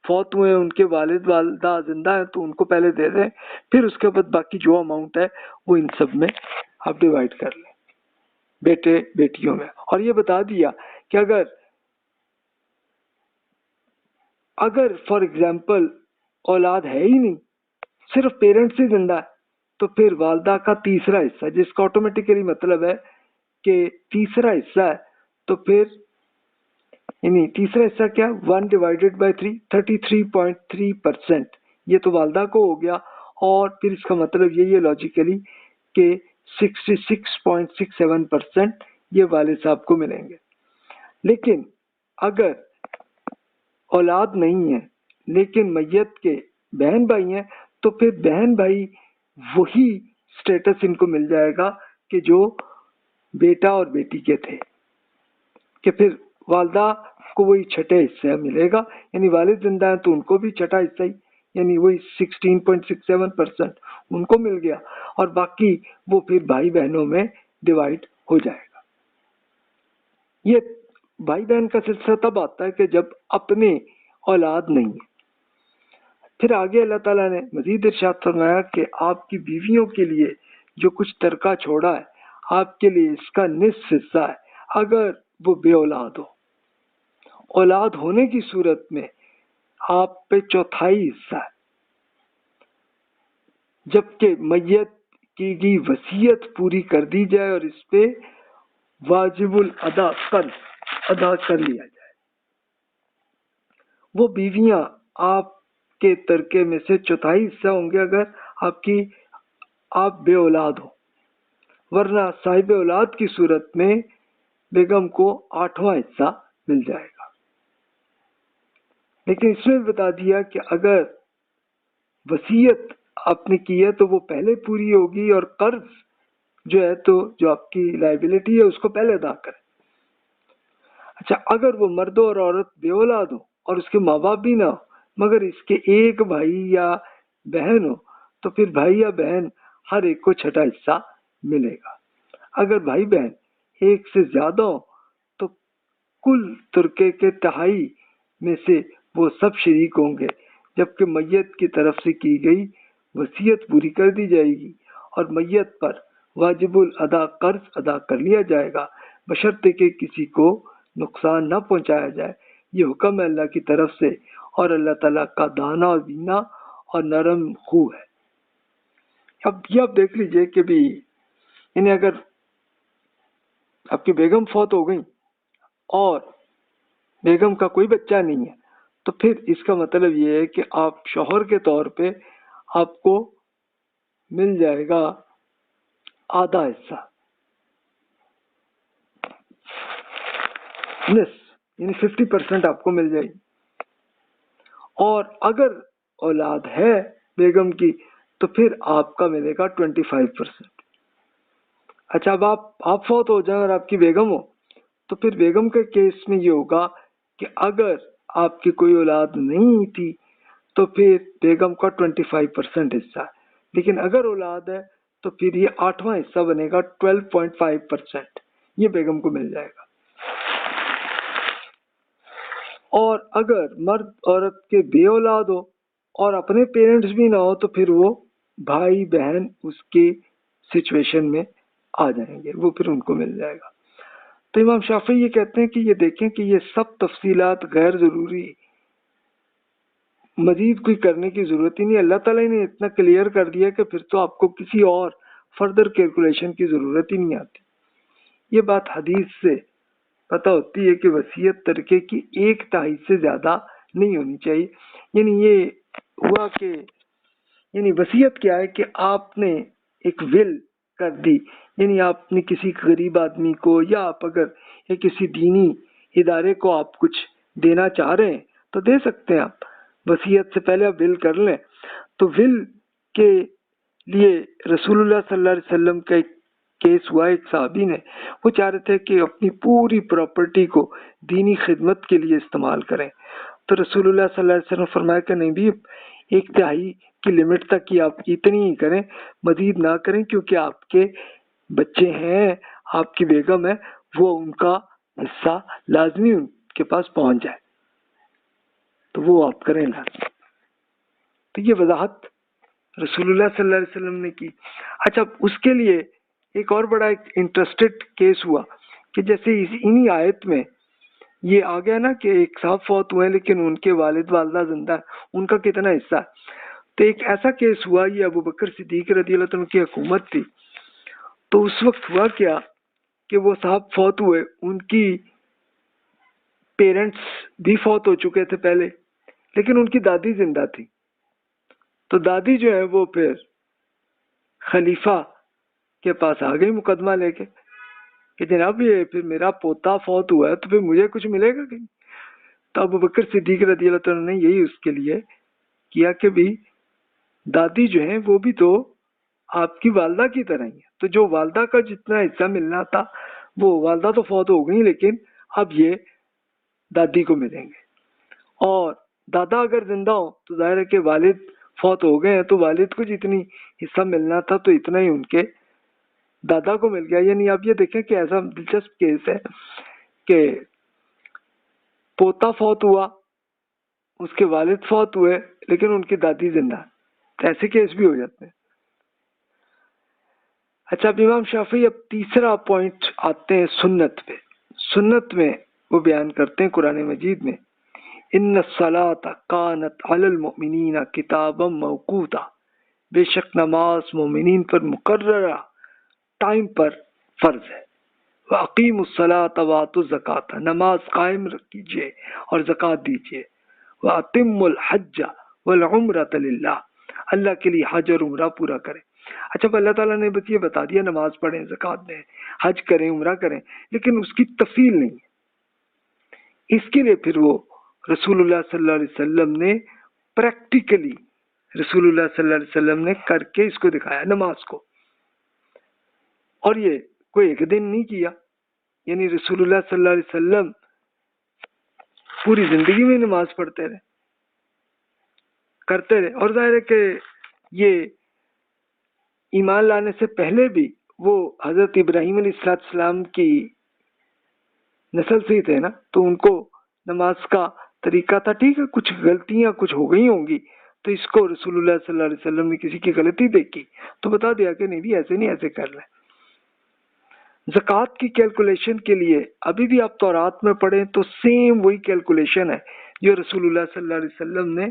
فوت ہوئے ہیں ان کے والد والدہ زندہ ہیں تو ان کو پہلے دے دیں، پھر اس کے بعد باقی جو اماؤنٹ ہے وہ ان سب میں آپ ڈیوائڈ کر لیں بیٹے بیٹیوں میں. اور یہ بتا دیا کہ اگر فار ایگزامپل اولاد ہے ہی نہیں، صرف پیرنٹس ہی زندہ ہے تو پھر والدہ کا تیسرا حصہ، جس کا آٹومیٹیکلی مطلب ہے کہ تیسرا حصہ ہے، تو پھر یعنی تیسرا حصہ کیا، 1/3 33.3%، یہ تو والدہ کو ہو گیا، اور پھر اس کا مطلب یہی ہے لاجیکلی کہ 66.67% یہ والد صاحب کو ملیں گے۔ لیکن اگر اولاد نہیں ہے لیکن میت کے بہن بھائی ہیں، تو پھر بہن بھائی وہی سٹیٹس ان کو مل جائے گا کہ جو بیٹا اور بیٹی کے تھے، کہ پھر والدہ کو وہی چھٹے حصہ ملے گا، یعنی والد زندہ ہیں تو ان کو بھی چھٹا حصہ ہی، یعنی وہی 16.67% ان کو مل گیا، اور باقی وہ پھر بھائی بہنوں میں ڈیوائڈ ہو جائے گا۔ یہ بھائی بہن کا سلسلہ تب آتا ہے کہ جب اپنے اولاد نہیں ہے۔ پھر آگے اللہ تعالیٰ نے مزید ارشاد فرمایا کہ آپ کی بیویوں کے لیے جو کچھ ترکہ چھوڑا ہے، آپ کے لیے اس کا نصف حصہ ہے اگر وہ بے اولاد ہو۔ اولاد ہونے کی صورت میں آپ پہ چوتھائی حصہ ہے، جبکہ میت کی گئی وصیت پوری کر دی جائے اور اس پہ واجب الادا قرض ادا کر لیا جائے۔ وہ بیویاں آپ کے ترکے میں سے چوتھائی حصہ ہوں گے اگر آپ بے اولاد ہو، ورنہ صاحب اولاد کی صورت میں بیگم کو 8واں حصہ مل جائے گا۔ لیکن اس میں بتا دیا کہ اگر وصیت آپ نے کی ہے تو وہ پہلے پوری ہوگی، اور قرض جو ہے تو جو آپ کی لائبلٹی ہے اس کو پہلے ادا کریں۔ اچھا، اگر وہ مرد اور عورت بے اولاد ہو اور اس کے ماں باپ بھی نہ ہو مگر اس کے ایک بھائی یا بہن ہو، تو پھر بھائی یا بہن ہر ایک کو چھٹا حصہ ملے گا۔ اگر بھائی بہن ایک سے زیادہ ہو تو کل ترکے کے تہائی میں سے وہ سب شریک ہوں گے، جبکہ میت کی طرف سے کی گئی وصیت پوری کر دی جائے گی اور میت پر واجب الادا قرض ادا کر لیا جائے گا، بشرطے کہ کسی کو نقصان نہ پہنچایا جائے۔ یہ حکم ہے اللہ کی طرف سے، اور اللہ تعالیٰ کا دانا اور بینا اور نرم خو ہے۔ اب یہ آپ دیکھ لیجئے کہ بھی یعنی اگر آپ کی بیگم فوت ہو گئی اور بیگم کا کوئی بچہ نہیں ہے، تو پھر اس کا مطلب یہ ہے کہ آپ شوہر کے طور پہ آپ کو مل جائے گا آدھا حصہ، یعنی 50% آپ کو مل جائے گی۔ اور اگر اولاد ہے بیگم کی تو پھر آپ کا ملے گا 25%۔ اچھا، اب آپ فوت ہو جائیں اور آپ کی بیگم ہو، تو پھر بیگم کے کیس میں یہ ہوگا کہ اگر آپ کی کوئی اولاد نہیں تھی تو پھر بیگم کا 25% حصہ ہے، لیکن اگر اولاد ہے تو پھر یہ 8واں حصہ بنے گا 12.5%، یہ بیگم کو مل جائے گا۔ اور اگر مرد عورت کے بے اولاد ہو اور اپنے پیرنٹس بھی نہ ہو تو پھر وہ بھائی بہن اس کے سچویشن میں آ جائیں گے، وہ پھر ان کو مل جائے گا۔ تو امام شافعی یہ کہتے ہیں کہ یہ دیکھیں کہ یہ سب تفصیلات غیر ضروری، مزید کوئی کرنے کی ضرورت ہی نہیں، اللہ تعالیٰ نے اتنا کلیئر کر دیا کہ پھر تو آپ کو کسی اور فردر کیلکولیشن کی ضرورت ہی نہیں آتی۔ یہ بات حدیث سے پتہ ہوتی ہے کہ وصیت ترکے کی 1/3 سے زیادہ نہیں ہونی چاہیے۔ یعنی یہ ہوا کہ یعنی وصیت کیا ہے کہ آپ نے ایک ول کر دی، یعنی آپ نے کسی غریب آدمی کو یا آپ اگر کسی دینی ادارے کو آپ کچھ دینا چاہ رہے ہیں تو دے سکتے ہیں۔ آپ وصیت سے پہلے آپ ول کر لیں۔ تو ول کے لیے رسول اللہ صلی اللہ علیہ وسلم کا ایک کیس ہوا، ایک صحابی نے وہ چاہ رہے تھے کہ اپنی پوری پراپرٹی کو دینی خدمت کے لیے استعمال کریں، تو رسول اللہ صلی اللہ علیہ وسلم فرمایا کہ نہیں بھی 1/3 کی لمٹ تک ہی آپ اتنی ہی کریں، مزید نہ کریں، کیونکہ آپ کے بچے ہیں، آپ کی بیگم ہے، وہ ان کا حصہ لازمی ان کے پاس پہنچ جائے، تو وہ آپ کریں لازمی۔ تو یہ وضاحت رسول اللہ صلی اللہ علیہ وسلم نے کی۔ اچھا، اس کے لیے ایک اور بڑا ایک انٹرسٹڈ کیس ہوا کہ جیسے انہی آیت میں یہ آ گیا نا کہ ایک صاحب فوت ہوئے لیکن ان کے والد والدہ زندہ ہیں، ان کا کتنا حصہ ہے؟ تو ایک ایسا کیس ہوا، یہ ابو بکر صدیق رضی اللہ عنہ کی حکومت تھی، تو اس وقت ہوا کیا کہ وہ صاحب فوت ہوئے، ان کی پیرنٹس بھی فوت ہو چکے تھے پہلے، لیکن ان کی دادی زندہ تھی. تو دادی جو ہے وہ پھر خلیفہ کے پاس آ گئی مقدمہ لے کے کہ جناب یہ پھر میرا پوتا فوت ہوا ہے تو پھر مجھے کچھ ملے گا کہیں. تو ابو بکر صدیق رضی اللہ عنہ نے یہی اس کے لیے کیا کہ بھی دادی جو ہیں وہ بھی تو آپ کی والدہ کی طرح ہی ہے، تو جو والدہ کا جتنا حصہ ملنا تھا وہ والدہ تو فوت ہو گئی لیکن اب یہ دادی کو ملیں گے. اور دادا اگر زندہ ہو تو ظاہر ہے کہ والد فوت ہو گئے ہیں تو والد کو جتنی حصہ ملنا تھا تو اتنا ہی ان کے دادا کو مل گیا. یعنی آپ یہ دیکھیں کہ ایسا دلچسپ کیس ہے کہ پوتا فوت ہوا، اس کے والد فوت ہوئے لیکن ان کی دادی زندہ. ایسے کیس بھی ہو جاتے ہیں. اچھا، اب امام شافعی اب تیسرا پوائنٹ آتے ہیں سنت پہ. سنت میں وہ بیان کرتے ہیں قرآن مجید میں ان الصلاۃ کانت علی المؤمنین کتابا موقوتا، بے شک نماز مومنین پر مقررہ ٹائم پر فرض ہے. وَأَقِيمُوا الصَّلَاةَ وَآتُوا الزَّكَاةَ، نماز قائم کیجیے اور زکوٰۃ دیجیے. وَأَتِمُّوا الْحَجَّ وَالْعُمْرَةَ لِلَّهِ، اللہ کے لیے حج اور عمرہ پورا کریں. اچھا، اب اللہ تعالیٰ نے بس یہ بتا دیا نماز پڑھیں، زکوٰۃ دیں، حج کریں، عمرہ کریں، لیکن اس کی تفصیل نہیں ہے. اس کے لیے پھر وہ رسول اللہ صلی اللہ علیہ وسلم نے پریکٹیکلی رسول اللہ صلی اللہ علیہ وسلم نے کر کے اس کو دکھایا نماز کو. اور یہ کوئی ایک دن نہیں کیا، یعنی رسول اللہ صلی اللہ علیہ وسلم پوری زندگی میں نماز پڑھتے رہے، کرتے رہے. اور ظاہر ہے کہ یہ ایمان لانے سے پہلے بھی وہ حضرت ابراہیم علیہ السلام کی نسل سے ہی تھے نا، تو ان کو نماز کا طریقہ تھا. ٹھیک ہے، کچھ غلطیاں کچھ ہو گئی ہوں گی، تو اس کو رسول اللہ صلی اللہ علیہ وسلم نے کسی کی غلطی دیکھی تو بتا دیا کہ نہیں بھی ایسے نہیں، ایسے کر لیں. زکوٰۃ کی کیلکولیشن کے لیے ابھی بھی آپ تورات میں پڑھیں تو سیم وہی کیلکولیشن ہے جو رسول اللہ صلی اللہ علیہ وسلم نے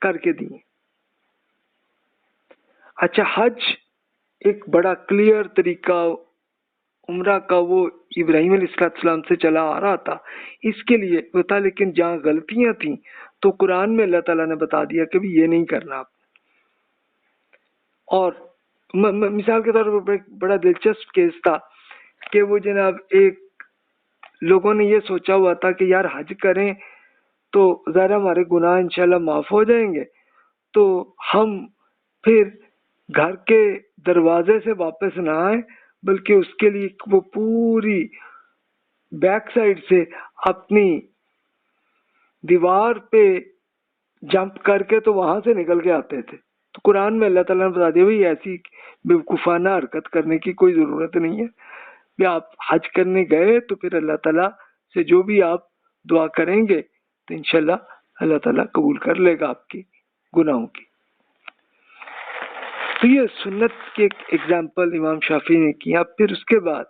کر کے دی. اچھا، حج ایک بڑا کلیئر طریقہ عمرہ کا وہ ابراہیم علیہ السلام سے چلا آ رہا تھا، اس کے لیے بتا، لیکن جہاں غلطیاں تھیں تو قرآن میں اللہ تعالیٰ نے بتا دیا کہ بھی یہ نہیں کرنا آپ. اور مثال کے طور پر بڑا دلچسپ کیس تھا کہ وہ جناب ایک لوگوں نے یہ سوچا ہوا تھا کہ یار حج کریں تو ظاہر ہمارے گناہ انشاءاللہ معاف ہو جائیں گے، تو ہم پھر گھر کے دروازے سے واپس نہ آئیں بلکہ اس کے لیے وہ پوری بیک سائڈ سے اپنی دیوار پہ جمپ کر کے تو وہاں سے نکل کے آتے تھے. تو قرآن میں اللہ تعالیٰ نے بتا دیا بھائی ایسی بیوقوفانہ حرکت کرنے کی کوئی ضرورت نہیں ہے. کہ آپ حج کرنے گئے تو پھر اللہ تعالیٰ سے جو بھی آپ دعا کریں گے تو انشاءاللہ اللہ تعالیٰ قبول کر لے گا آپ کی گناہوں کی. تو یہ سنت کے ایگزامپل امام شافعی نے کیا. پھر اس کے بعد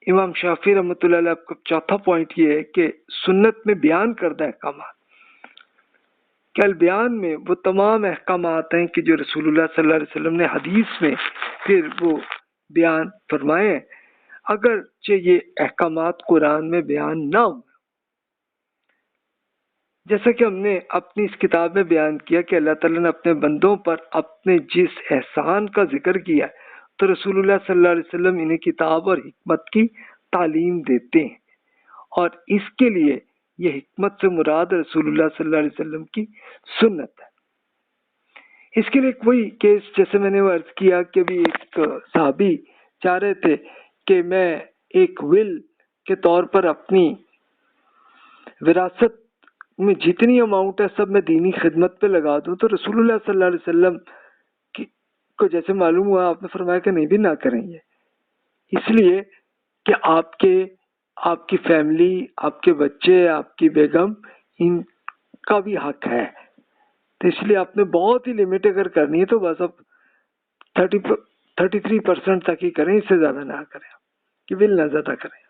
امام شافعی رحمۃ اللہ علیہ کا چوتھا پوائنٹ یہ ہے کہ سنت میں بیان کردہ احکامات، کہ البیان میں وہ تمام احکامات ہیں کہ جو رسول اللہ صلی اللہ علیہ وسلم نے حدیث میں پھر وہ بیان فرمائے ہیں، اگرچہ یہ احکامات قرآن میں بیان نہ ہو. جیسا کہ ہم نے اپنی اس کتاب میں بیان کیا کہ اللہ تعالیٰ نے اپنے بندوں پر اپنے جس احسان کا ذکر کیا ہے تو رسول اللہ صلی اللہ علیہ وسلم انہیں کتاب اور حکمت کی تعلیم دیتے ہیں، اور اس کے لیے یہ حکمت سے مراد رسول اللہ صلی اللہ علیہ وسلم کی سنت ہے. اس کے لیے وہی کیس جیسے میں نے وہ عرض کیا کہ بھی ایک صحابی چاہ رہے تھے کہ میں ایک ول کے طور پر اپنی وراثت میں جتنی اماؤنٹ ہے سب میں دینی خدمت پہ لگا دوں، تو رسول اللہ صلی اللہ علیہ وسلم کو جیسے معلوم ہوا آپ نے فرمایا کہ نہیں بھی نہ کریں یہ، اس لیے کہ آپ کی فیملی، آپ کے بچے، آپ کی بیگم، ان کا بھی حق ہے. تو اس لیے آپ نے بہت ہی لمٹ اگر کرنی ہے تو بس اب 33% تک ہی کریں، اس سے زیادہ نہ کریں کہ ول نہ زیادہ کریں.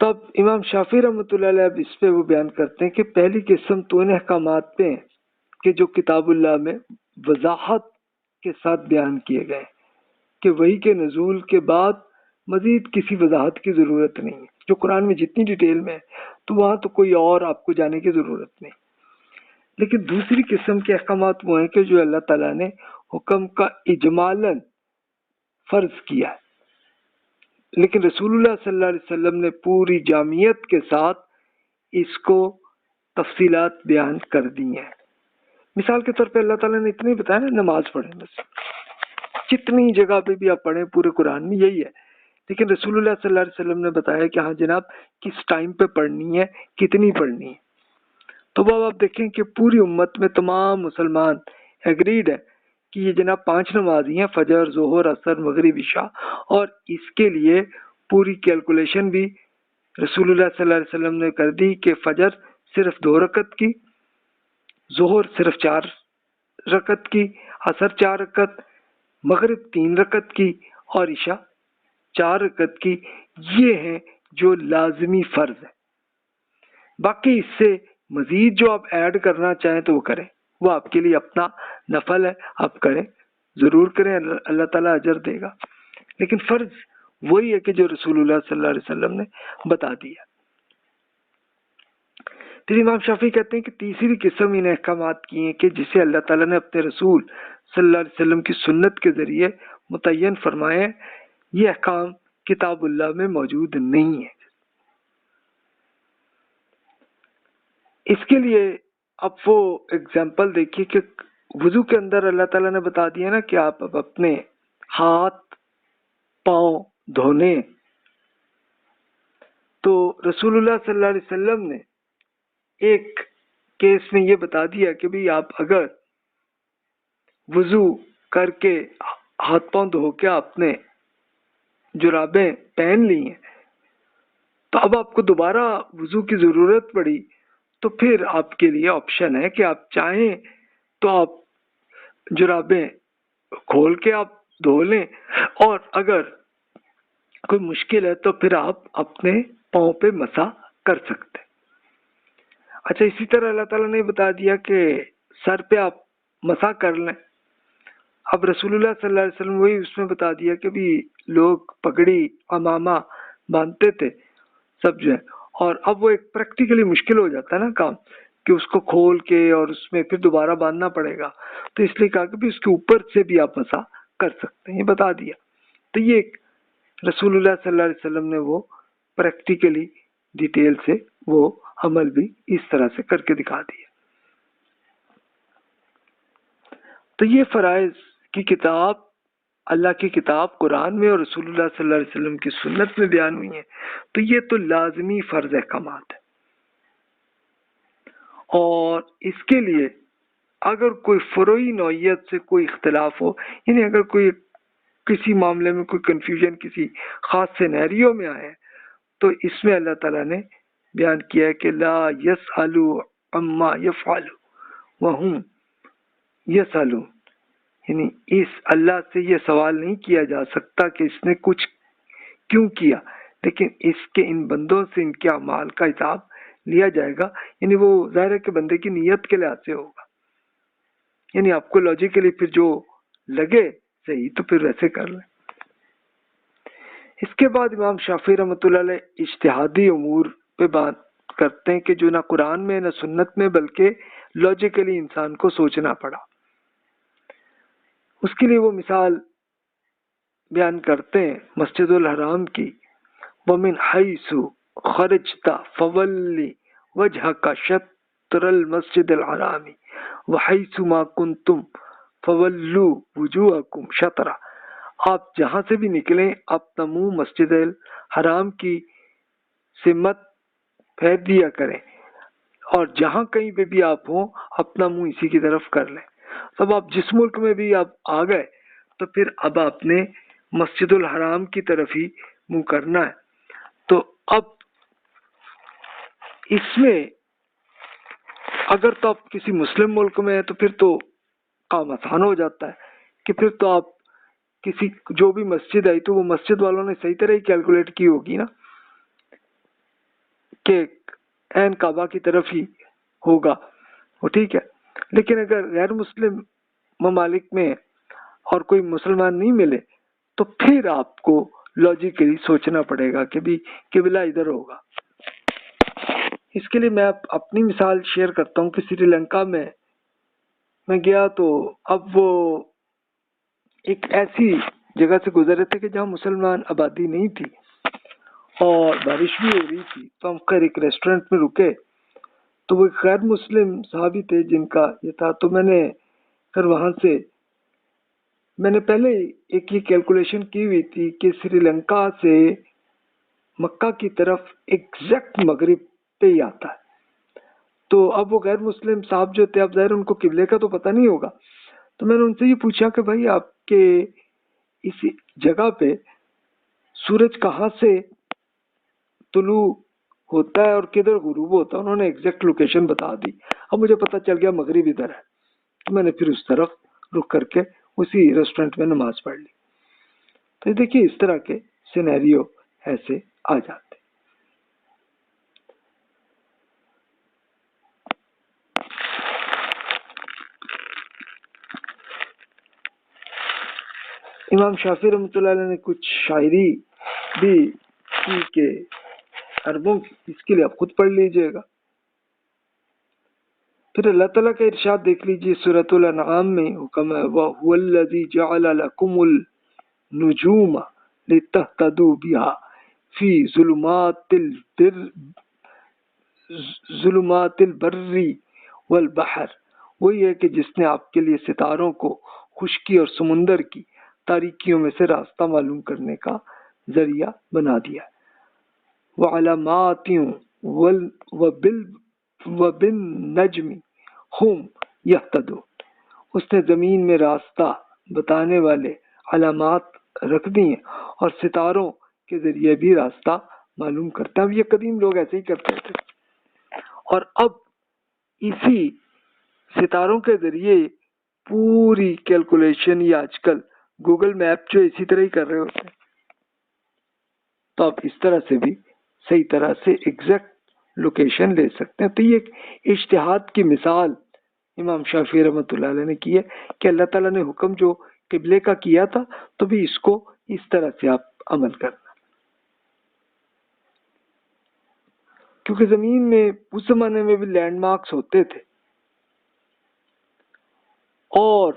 تو اب امام شافعی رحمۃ اللہ علیہ اب اس پہ وہ بیان کرتے ہیں کہ پہلی قسم تو ان احکامات پہ ہیں کہ جو کتاب اللہ میں وضاحت کے ساتھ بیان کیے گئے کہ وحی کے نزول کے بعد مزید کسی وضاحت کی ضرورت نہیں ہے. جو قرآن میں جتنی ڈیٹیل میں ہے تو وہاں تو کوئی اور آپ کو جانے کی ضرورت نہیں. لیکن دوسری قسم کے احکامات وہ ہیں کہ جو اللہ تعالیٰ نے حکم کا اجمالاً فرض کیا ہے، لیکن رسول اللہ صلی اللہ علیہ وسلم نے پوری جامعیت کے ساتھ اس کو تفصیلات بیان کر دی ہیں. مثال کے طور پہ اللہ تعالیٰ نے اتنے بتایا نا، نماز پڑھیں، بس جتنی جگہ پہ بھی آپ پڑھیں پورے قرآن میں یہی ہے. لیکن رسول اللہ صلی اللہ علیہ وسلم نے بتایا کہ ہاں جناب کس ٹائم پہ پڑھنی ہے، کتنی پڑھنی ہے. تو اب آپ دیکھیں کہ پوری امت میں تمام مسلمان ایگریڈ ہے کہ یہ جناب 5 نمازی ہیں، فجر، ظہر، عصر، مغرب، عشاء، اور اس کے لیے پوری کیلکولیشن بھی رسول اللہ صلی اللہ علیہ وسلم نے کر دی کہ فجر صرف 2 رکعت کی، ظہر صرف 4 رکعت کی، عصر 4 رکعت، مغرب 3 رکعت کی، اور عشاء 4 رکعت کی. یہ ہیں جو لازمی فرض ہے. باقی اس سے مزید جو آپ ایڈ کرنا چاہیں تو وہ کریں، وہ آپ کے لیے اپنا نفل ہے، آپ کریں، ضرور کریں، اللہ تعالیٰ اجر دے گا. لیکن فرض وہی ہے کہ جو رسول اللہ صلی اللہ علیہ وسلم نے بتا دیا. پھر امام شافعی کہتے ہیں کہ تیسری قسم ان احکامات کی ہیں کہ جسے اللہ تعالیٰ نے اپنے رسول صلی اللہ علیہ وسلم کی سنت کے ذریعے متعین فرمائے، یہ احکام کتاب اللہ میں موجود نہیں ہے. اس کے لیے اب وہ اگزامپل دیکھیے کہ وضو کے اندر اللہ تعالیٰ نے بتا دیا نا کہ آپ اب اپنے ہاتھ پاؤں دھونے. تو رسول اللہ صلی اللہ علیہ وسلم نے ایک کیس میں یہ بتا دیا کہ بھی آپ اگر وضو کر کے ہاتھ پاؤں دھو کے آپ نے جرابیں پہن لی ہیں تو اب آپ کو دوبارہ وضو کی ضرورت پڑی تو پھر آپ کے لیے آپشن ہے کہ آپ چاہیں تو آپ جرابیں کھول کے آپ دھو لیں، اور اگر کوئی مشکل ہے تو پھر آپ اپنے پاؤں پہ مسح کر سکتے. اچھا، اسی طرح اللہ تعالیٰ نے بتا دیا کہ سر پہ آپ مسح کر لیں. اب رسول اللہ صلی اللہ علیہ وسلم وہی اس میں بتا دیا کہ بھی لوگ پگڑی عمامہ باندھتے تھے سب جو ہے، اور اب وہ ایک پریکٹیکلی مشکل ہو جاتا ہے نا کام کہ اس کو کھول کے اور اس میں پھر دوبارہ باندھنا پڑے گا، تو اس لیے کہا کہ بھی اس کے اوپر سے بھی آپ مسح کر سکتے ہیں، یہ بتا دیا. تو یہ رسول اللہ صلی اللہ علیہ وسلم نے وہ پریکٹیکلی ڈیٹیل سے وہ عمل بھی اس طرح سے کر کے دکھا دیا. تو یہ فرائض کی کتاب، اللہ کی کتاب قرآن میں اور رسول اللہ صلی اللہ علیہ وسلم کی سنت میں بیان ہوئی ہیں. تو یہ تو لازمی فرض احکامات ہے، اور اس کے لیے اگر کوئی فروعی نوعیت سے کوئی اختلاف ہو، یعنی اگر کوئی کسی معاملے میں کوئی کنفیوژن کسی خاص سینیریو میں آئے تو اس میں اللہ تعالیٰ نے بیان کیا ہے کہ لا یسألوا عما یفعلوا وہم یسألون، یعنی اس اللہ سے یہ سوال نہیں کیا جا سکتا کہ اس نے کچھ کیوں کیا، لیکن اس کے ان بندوں سے ان کے اعمال کا حساب لیا جائے گا. یعنی وہ ظاہر ہے کہ بندے کی نیت کے لحاظ سے ہوگا، یعنی آپ کو لاجیکلی پھر جو لگے صحیح تو پھر ویسے کر لیں. اس کے بعد امام شافعی رحمۃ اللہ علیہ اجتہادی امور پہ بات کرتے ہیں کہ جو نہ قرآن میں نہ سنت میں بلکہ لاجیکلی انسان کو سوچنا پڑا. اس کے لیے وہ مثال بیان کرتے ہیں مسجد الحرام کی، وَمِنْ حَيْثُ خَرَجْتَ فَوَلِّ وَجْهَكَ شَطْرَ الْمَسْجِدِ الْحَرَامِ وَحَيْثُ مَا كُنْتُمْ فَوَلُّوا وُجُوهَكُمْ شَطْرَهُ. آپ جہاں سے بھی نکلیں اپنا منہ مسجد الحرام کی سمت پھیر دیا کریں، اور جہاں کہیں پہ بھی آپ ہوں اپنا منہ اسی کی طرف کر لیں. اب آپ جس ملک میں بھی آپ آ گئے تو پھر اب آپ نے مسجد الحرام کی طرف ہی منہ کرنا ہے. تو اب اس میں اگر تو آپ کسی مسلم ملک میں ہیں تو پھر تو کام آسان ہو جاتا ہے کہ پھر تو آپ کسی جو بھی مسجد آئی تو وہ مسجد والوں نے صحیح طرح ہی کیلکولیٹ کی ہوگی نا. کہ عین کعبہ کی طرف ہی ہوگا وہ ٹھیک ہے، لیکن اگر غیر مسلم ممالک میں اور کوئی مسلمان نہیں ملے تو پھر آپ کو لاجیکلی سوچنا پڑے گا کہ بھی قبلہ ادھر ہوگا۔ اس کے لیے میں اپنی مثال شیئر کرتا ہوں کہ سری لنکا میں گیا تو اب وہ ایک ایسی جگہ سے گزرے تھے کہ جہاں مسلمان آبادی نہیں تھی اور بارش بھی ہو رہی تھی، تو ہم خیر ایک ریسٹورینٹ میں رکے، تو وہ غیر مسلم صحابی تھے جن کا یہ تھا، تو میں نے پھر وہاں سے میں نے پہلے ایک یہ کیلکولیشن کی ہوئی تھی کہ سری لنکا سے مکہ کی طرف ایگزیکٹ مغرب پہ ہی آتا ہے، تو اب وہ غیر مسلم صاحب جو تھے، اب ظاہر ان کو قبلے کا تو پتہ نہیں ہوگا، تو میں نے ان سے یہ پوچھا کہ بھائی آپ کے اس جگہ پہ سورج کہاں سے طلوع ہوتا ہے اور کدھر غروب ہوتا ہے؟ انہوں نے ایگزیکٹ لوکیشن بتا دی۔ اب مجھے پتہ چل گیا مغرب ادھر ہے، تو میں نے پھر اس طرف رک کر کے اسی ریسٹورینٹ میں نماز پڑھ لی۔ تو دیکھیے اس طرح کے سینیریو ایسے آ جاتے۔ امام شافعی رحمۃ اللہ علیہ نے کچھ شاعری بھی کی کہ عربوں کی، اس کے لیے آپ خود پڑھ لیجئے گا۔ پھر اللہ تعالیٰ کا ارشاد دیکھ لیجئے سورۃ الانعام میں حکم ہے وَهُوَ الَّذِي جَعَلَ لَكُمُ النُّجُومَ لِتَهْتَدُوا بِهَا فِي ظُلُمَاتِ الْبَرِّ وَالْبَحْرِ، وہی ہے کہ جس نے آپ کے لیے ستاروں کو خشکی اور سمندر کی تاریکیوں میں سے راستہ معلوم کرنے کا ذریعہ بنا دیا۔ وَعَلَامَاتٍ وَبِالنَّجْمِ هُمْ يَهْتَدُونَ، اس نے زمین میں راستہ بتانے والے علامات رکھ دی ہیں اور ستاروں کے ذریعے بھی راستہ معلوم کرتے ہیں۔ اب یہ قدیم لوگ ایسے ہی کرتے تھے، اور اب اسی ستاروں کے ذریعے پوری کیلکولیشن یا آج کل گوگل میپ جو اسی طرح ہی کر رہے ہوتے ہیں، تو آپ اس طرح سے بھی صحیح طرح سے ایگزیکٹ لوکیشن لے سکتے ہیں۔ تو یہ ایک اجتہاد کی مثال امام شافعی رحمۃ اللہ علیہ نے کی ہے کہ اللہ تعالیٰ نے حکم جو قبلے کا کیا تھا تو بھی اس کو اس طرح سے آپ عمل کرنا، کیونکہ زمین میں اس زمانے میں بھی لینڈ مارکس ہوتے تھے، اور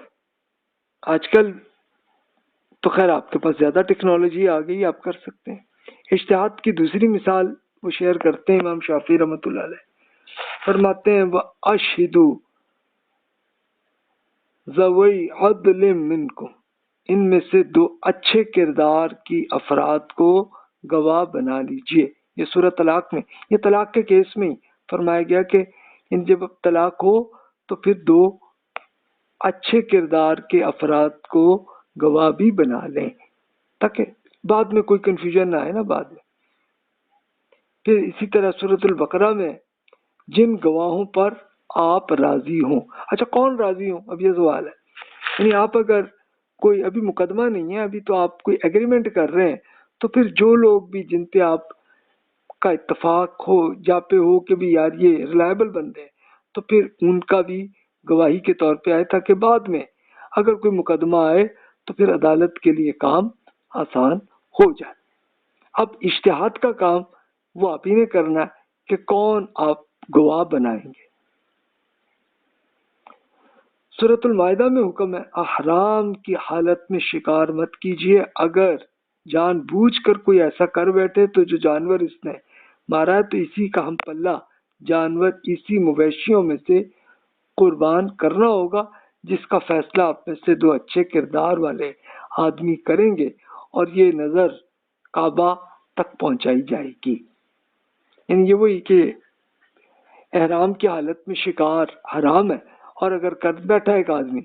آج کل تو خیر آپ کے پاس زیادہ ٹیکنالوجی آ گئی، آپ کر سکتے ہیں۔ اجتہاد کی دوسری مثال وہ شیئر کرتے ہیں امام شافعی رحمۃ اللہ علیہ، فرماتے ہیں وَأَشْهِدُوا ذَوَيْ عَدْلٍ مِّنْكُمْ، ان میں سے دو اچھے کردار کی افراد کو گواہ بنا لیجئے۔ یہ سورہ طلاق میں، یہ طلاق کے کیس میں ہی فرمایا گیا کہ جب طلاق ہو تو پھر دو اچھے کردار کے افراد کو گواہ بھی بنا لیں، تاکہ بعد میں کوئی کنفیوژن نہ آئے نا بعد میں۔ پھر اسی طرح سورۃ البقرہ میں جن گواہوں پر آپ راضی ہوں۔ اچھا کون راضی ہوں؟ اب یہ سوال ہے، یعنی آپ اگر کوئی ابھی مقدمہ نہیں ہے، ابھی تو آپ کوئی ایگریمنٹ کر رہے ہیں، تو پھر جو لوگ بھی جن پہ آپ کا اتفاق ہو جا پہ ہو کہ بھی یار یہ ریلائبل بندے ہیں، تو پھر ان کا بھی گواہی کے طور پہ آئے، تاکہ بعد میں اگر کوئی مقدمہ آئے تو پھر عدالت کے لیے کام آسان ہو جائے۔ اب اجتہاد کا کام وہ آپ ہی نے کرنا ہے کہ کون آپ گواہ بنائیں گے۔ سورۃ المائدہ میں حکم ہے احرام کی حالت میں شکار مت کیجیے، اگر جان بوجھ کر کوئی ایسا کر بیٹھے تو جو جانور اس نے مارا ہے تو اسی کا ہم پلہ جانور اسی مویشیوں میں سے قربان کرنا ہوگا جس کا فیصلہ آپ میں سے دو اچھے کردار والے آدمی کریں گے، اور یہ نظر کعبہ تک پہنچائی جائے گی۔ یعنی یہ وہی کہ احرام کی حالت میں شکار حرام ہے، اور اگر کر بیٹھا ایک آدمی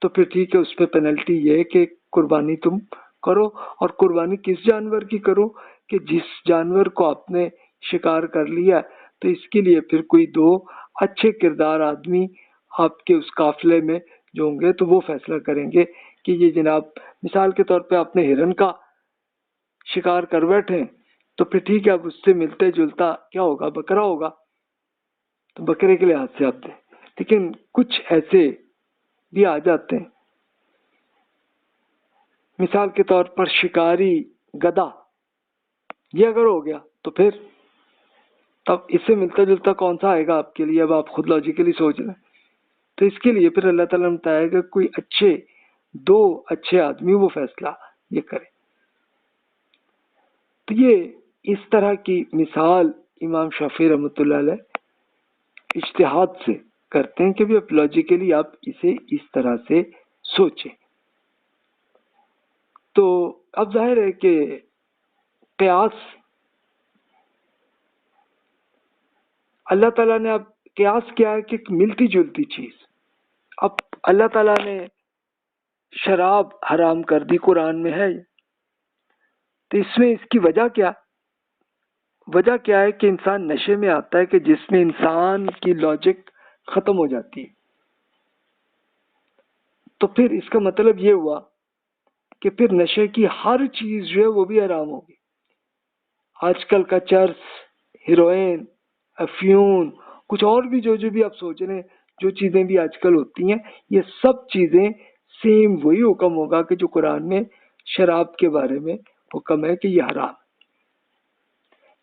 تو پھر ٹھیک ہے، اس پہ پینلٹی یہ ہے کہ قربانی تم کرو، اور قربانی کس جانور کی کرو کہ جس جانور کو آپ نے شکار کر لیا تو اس کے لیے پھر کوئی دو اچھے کردار آدمی آپ کے اس قافلے میں جو ہوں گے تو وہ فیصلہ کریں گے کہ یہ جناب مثال کے طور پہ آپ نے ہرن کا شکار کر بیٹھے تو پھر ٹھیک ہے، اب اس سے ملتے جلتا کیا ہوگا؟ بکرا ہوگا، تو بکرے کے لحاظ سے آپ دیں. لیکن کچھ ایسے بھی آ جاتے ہیں، مثال کے طور پر شکاری گدھا، یہ اگر ہو گیا تو پھر تب اس سے ملتا جلتا کون سا آئے گا آپ کے لیے؟ اب آپ خود لاجیکلی سوچ لیں. تو اس کے لیے پھر اللہ تعالیٰ نے بتایا کہ کوئی دو اچھے آدمی وہ فیصلہ یہ کرے. تو یہ اس طرح کی مثال امام شافعی رحمۃ اللہ علیہ اجتہاد سے کرتے ہیں کہ بھی اب لاجیکلی آپ اسے اس طرح سے سوچیں. تو اب ظاہر ہے کہ قیاس اللہ تعالیٰ نے اب قیاس کیا ہے کہ ایک ملتی جلتی چیز. اب اللہ تعالیٰ نے شراب حرام کر دی، قرآن میں ہے، تو اس میں اس کی وجہ کیا ہے کہ انسان نشے میں آتا ہے کہ جس میں انسان کی لاجک ختم ہو جاتی ہے. تو پھر اس کا مطلب یہ ہوا کہ پھر نشے کی ہر چیز جو ہے وہ بھی حرام ہوگی. آج کل کا چرس، ہیروئن، افیون، کچھ اور بھی جو بھی آپ سوچ رہے ہیں، جو چیزیں بھی آج کل ہوتی ہیں، یہ سب چیزیں سیم وہی حکم ہوگا کہ جو قرآن میں شراب کے بارے میں حکم ہے کہ یہ حرام.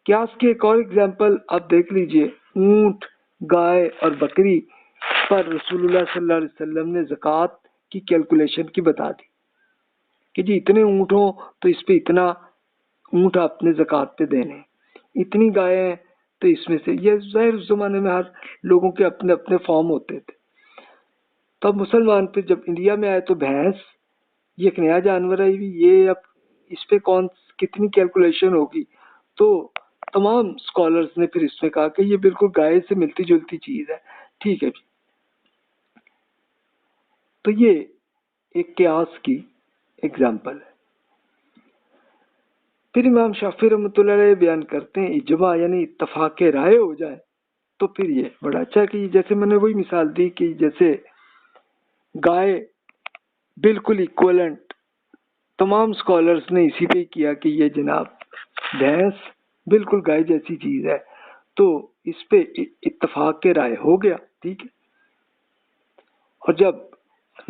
قیاس کی ایک اور اگزامپل آپ دیکھ لیجئے، اونٹ، گائے اور بکری پر رسول اللہ صلی اللہ علیہ وسلم نے زکوٰۃ کی کیلکولیشن کی بتا دی کہ جی اتنے اونٹ ہوں تو اس پہ اتنا اونٹ آپ نے زکوٰۃ پہ دینے، اتنی گائے ہیں تو اس میں سے. یہ ظاہر اس زمانے میں ہر لوگوں کے اپنے اپنے فارم ہوتے تھے. تب مسلمان پہ جب انڈیا میں آئے تو بھینس یہ ایک نیا جانور ہے، یہ اب اس پہ کتنی کیلکولیشن ہوگی. تو تمام اسکالرز نے پھر اس میں کہا کہ یہ بالکل گائے سے ملتی جلتی چیز ہے، ٹھیک ہے جی. تو یہ ایک قیاس کی ایگزامپل ہے. پھر امام شافعی رحمۃ اللہ علیہ بیان کرتے ہیں اجماع یعنی اتفاق رائے ہو جائے تو پھر یہ بڑا اچھا کہ جیسے میں نے وہی مثال دی کہ جیسے گائے بالکل ایکولنٹ تمام اسکالرز نے اسی پہ کیا کہ یہ جناب بھینس بالکل گائے جیسی چیز ہے، تو اس پہ اتفاق رائے ہو گیا، ٹھیک ہے. اور جب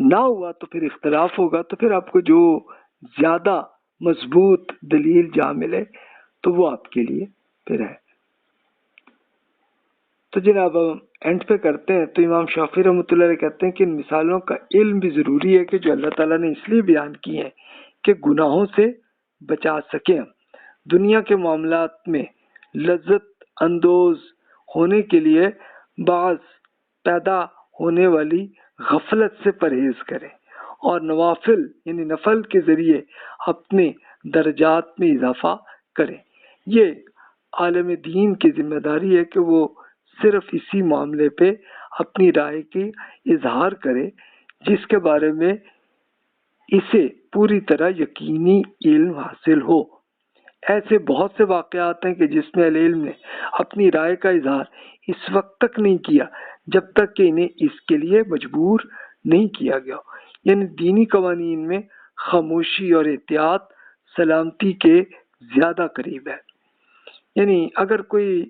نہ ہوا تو پھر اختلاف ہوگا، تو پھر آپ کو جو زیادہ مضبوط دلیل جہاں ملے تو وہ آپ کے لیے پھر ہے. تو جناب اینڈ پہ کرتے ہیں تو امام شافعی رحمۃ اللہ علیہ کہتے ہیں کہ ان مثالوں کا علم بھی ضروری ہے کہ جو اللہ تعالیٰ نے اس لیے بیان کی ہیں کہ گناہوں سے بچا سکیں. دنیا کے معاملات میں لذت اندوز ہونے کے لیے بعض پیدا ہونے والی غفلت سے پرہیز کریں اور نوافل یعنی نفل کے ذریعے اپنے درجات میں اضافہ کریں. یہ عالم دین کی ذمہ داری ہے کہ وہ صرف اسی معاملے پہ اپنی رائے کی اظہار کرے جس کے بارے میں اسے پوری طرح یقینی علم حاصل ہو. ایسے بہت سے واقعات ہیں کہ جس میں علم نے اپنی رائے کا اظہار اس وقت تک نہیں کیا جب تک کہ انہیں اس کے لیے مجبور نہیں کیا گیا. یعنی دینی قوانین میں خاموشی اور احتیاط سلامتی کے زیادہ قریب ہے. یعنی اگر کوئی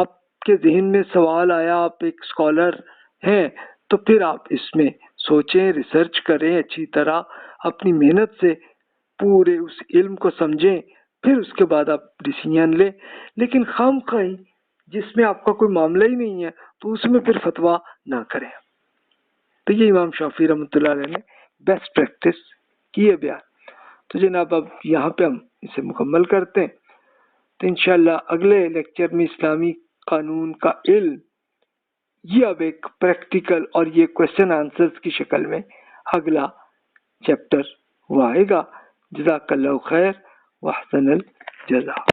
آپ کے ذہن میں سوال آیا، آپ ایک اسکالر ہیں، تو پھر آپ اس میں سوچیں، ریسرچ کریں اچھی طرح، اپنی محنت سے پورے اس علم کو سمجھیں، پھر اس کے بعد آپ ڈیسیژن لیں. لیکن خواہی جس میں آپ کا کوئی معاملہ ہی نہیں ہے تو اس میں پھر فتویٰ نہ کریں. تو یہ امام شافعی رحمۃ اللہ علیہ نے بیسٹ پریکٹس کی ہے بیان. تو جناب اب یہاں پہ ہم اسے مکمل کرتے ہیں. تو انشاءاللہ اگلے لیکچر میں اسلامی قانون کا علم یہ اب ایک پریکٹیکل اور یہ کویسچن آنسرز کی شکل میں اگلا چیپٹر وہ آئے گا. جزاک اللہ خیر واحسن الجزا.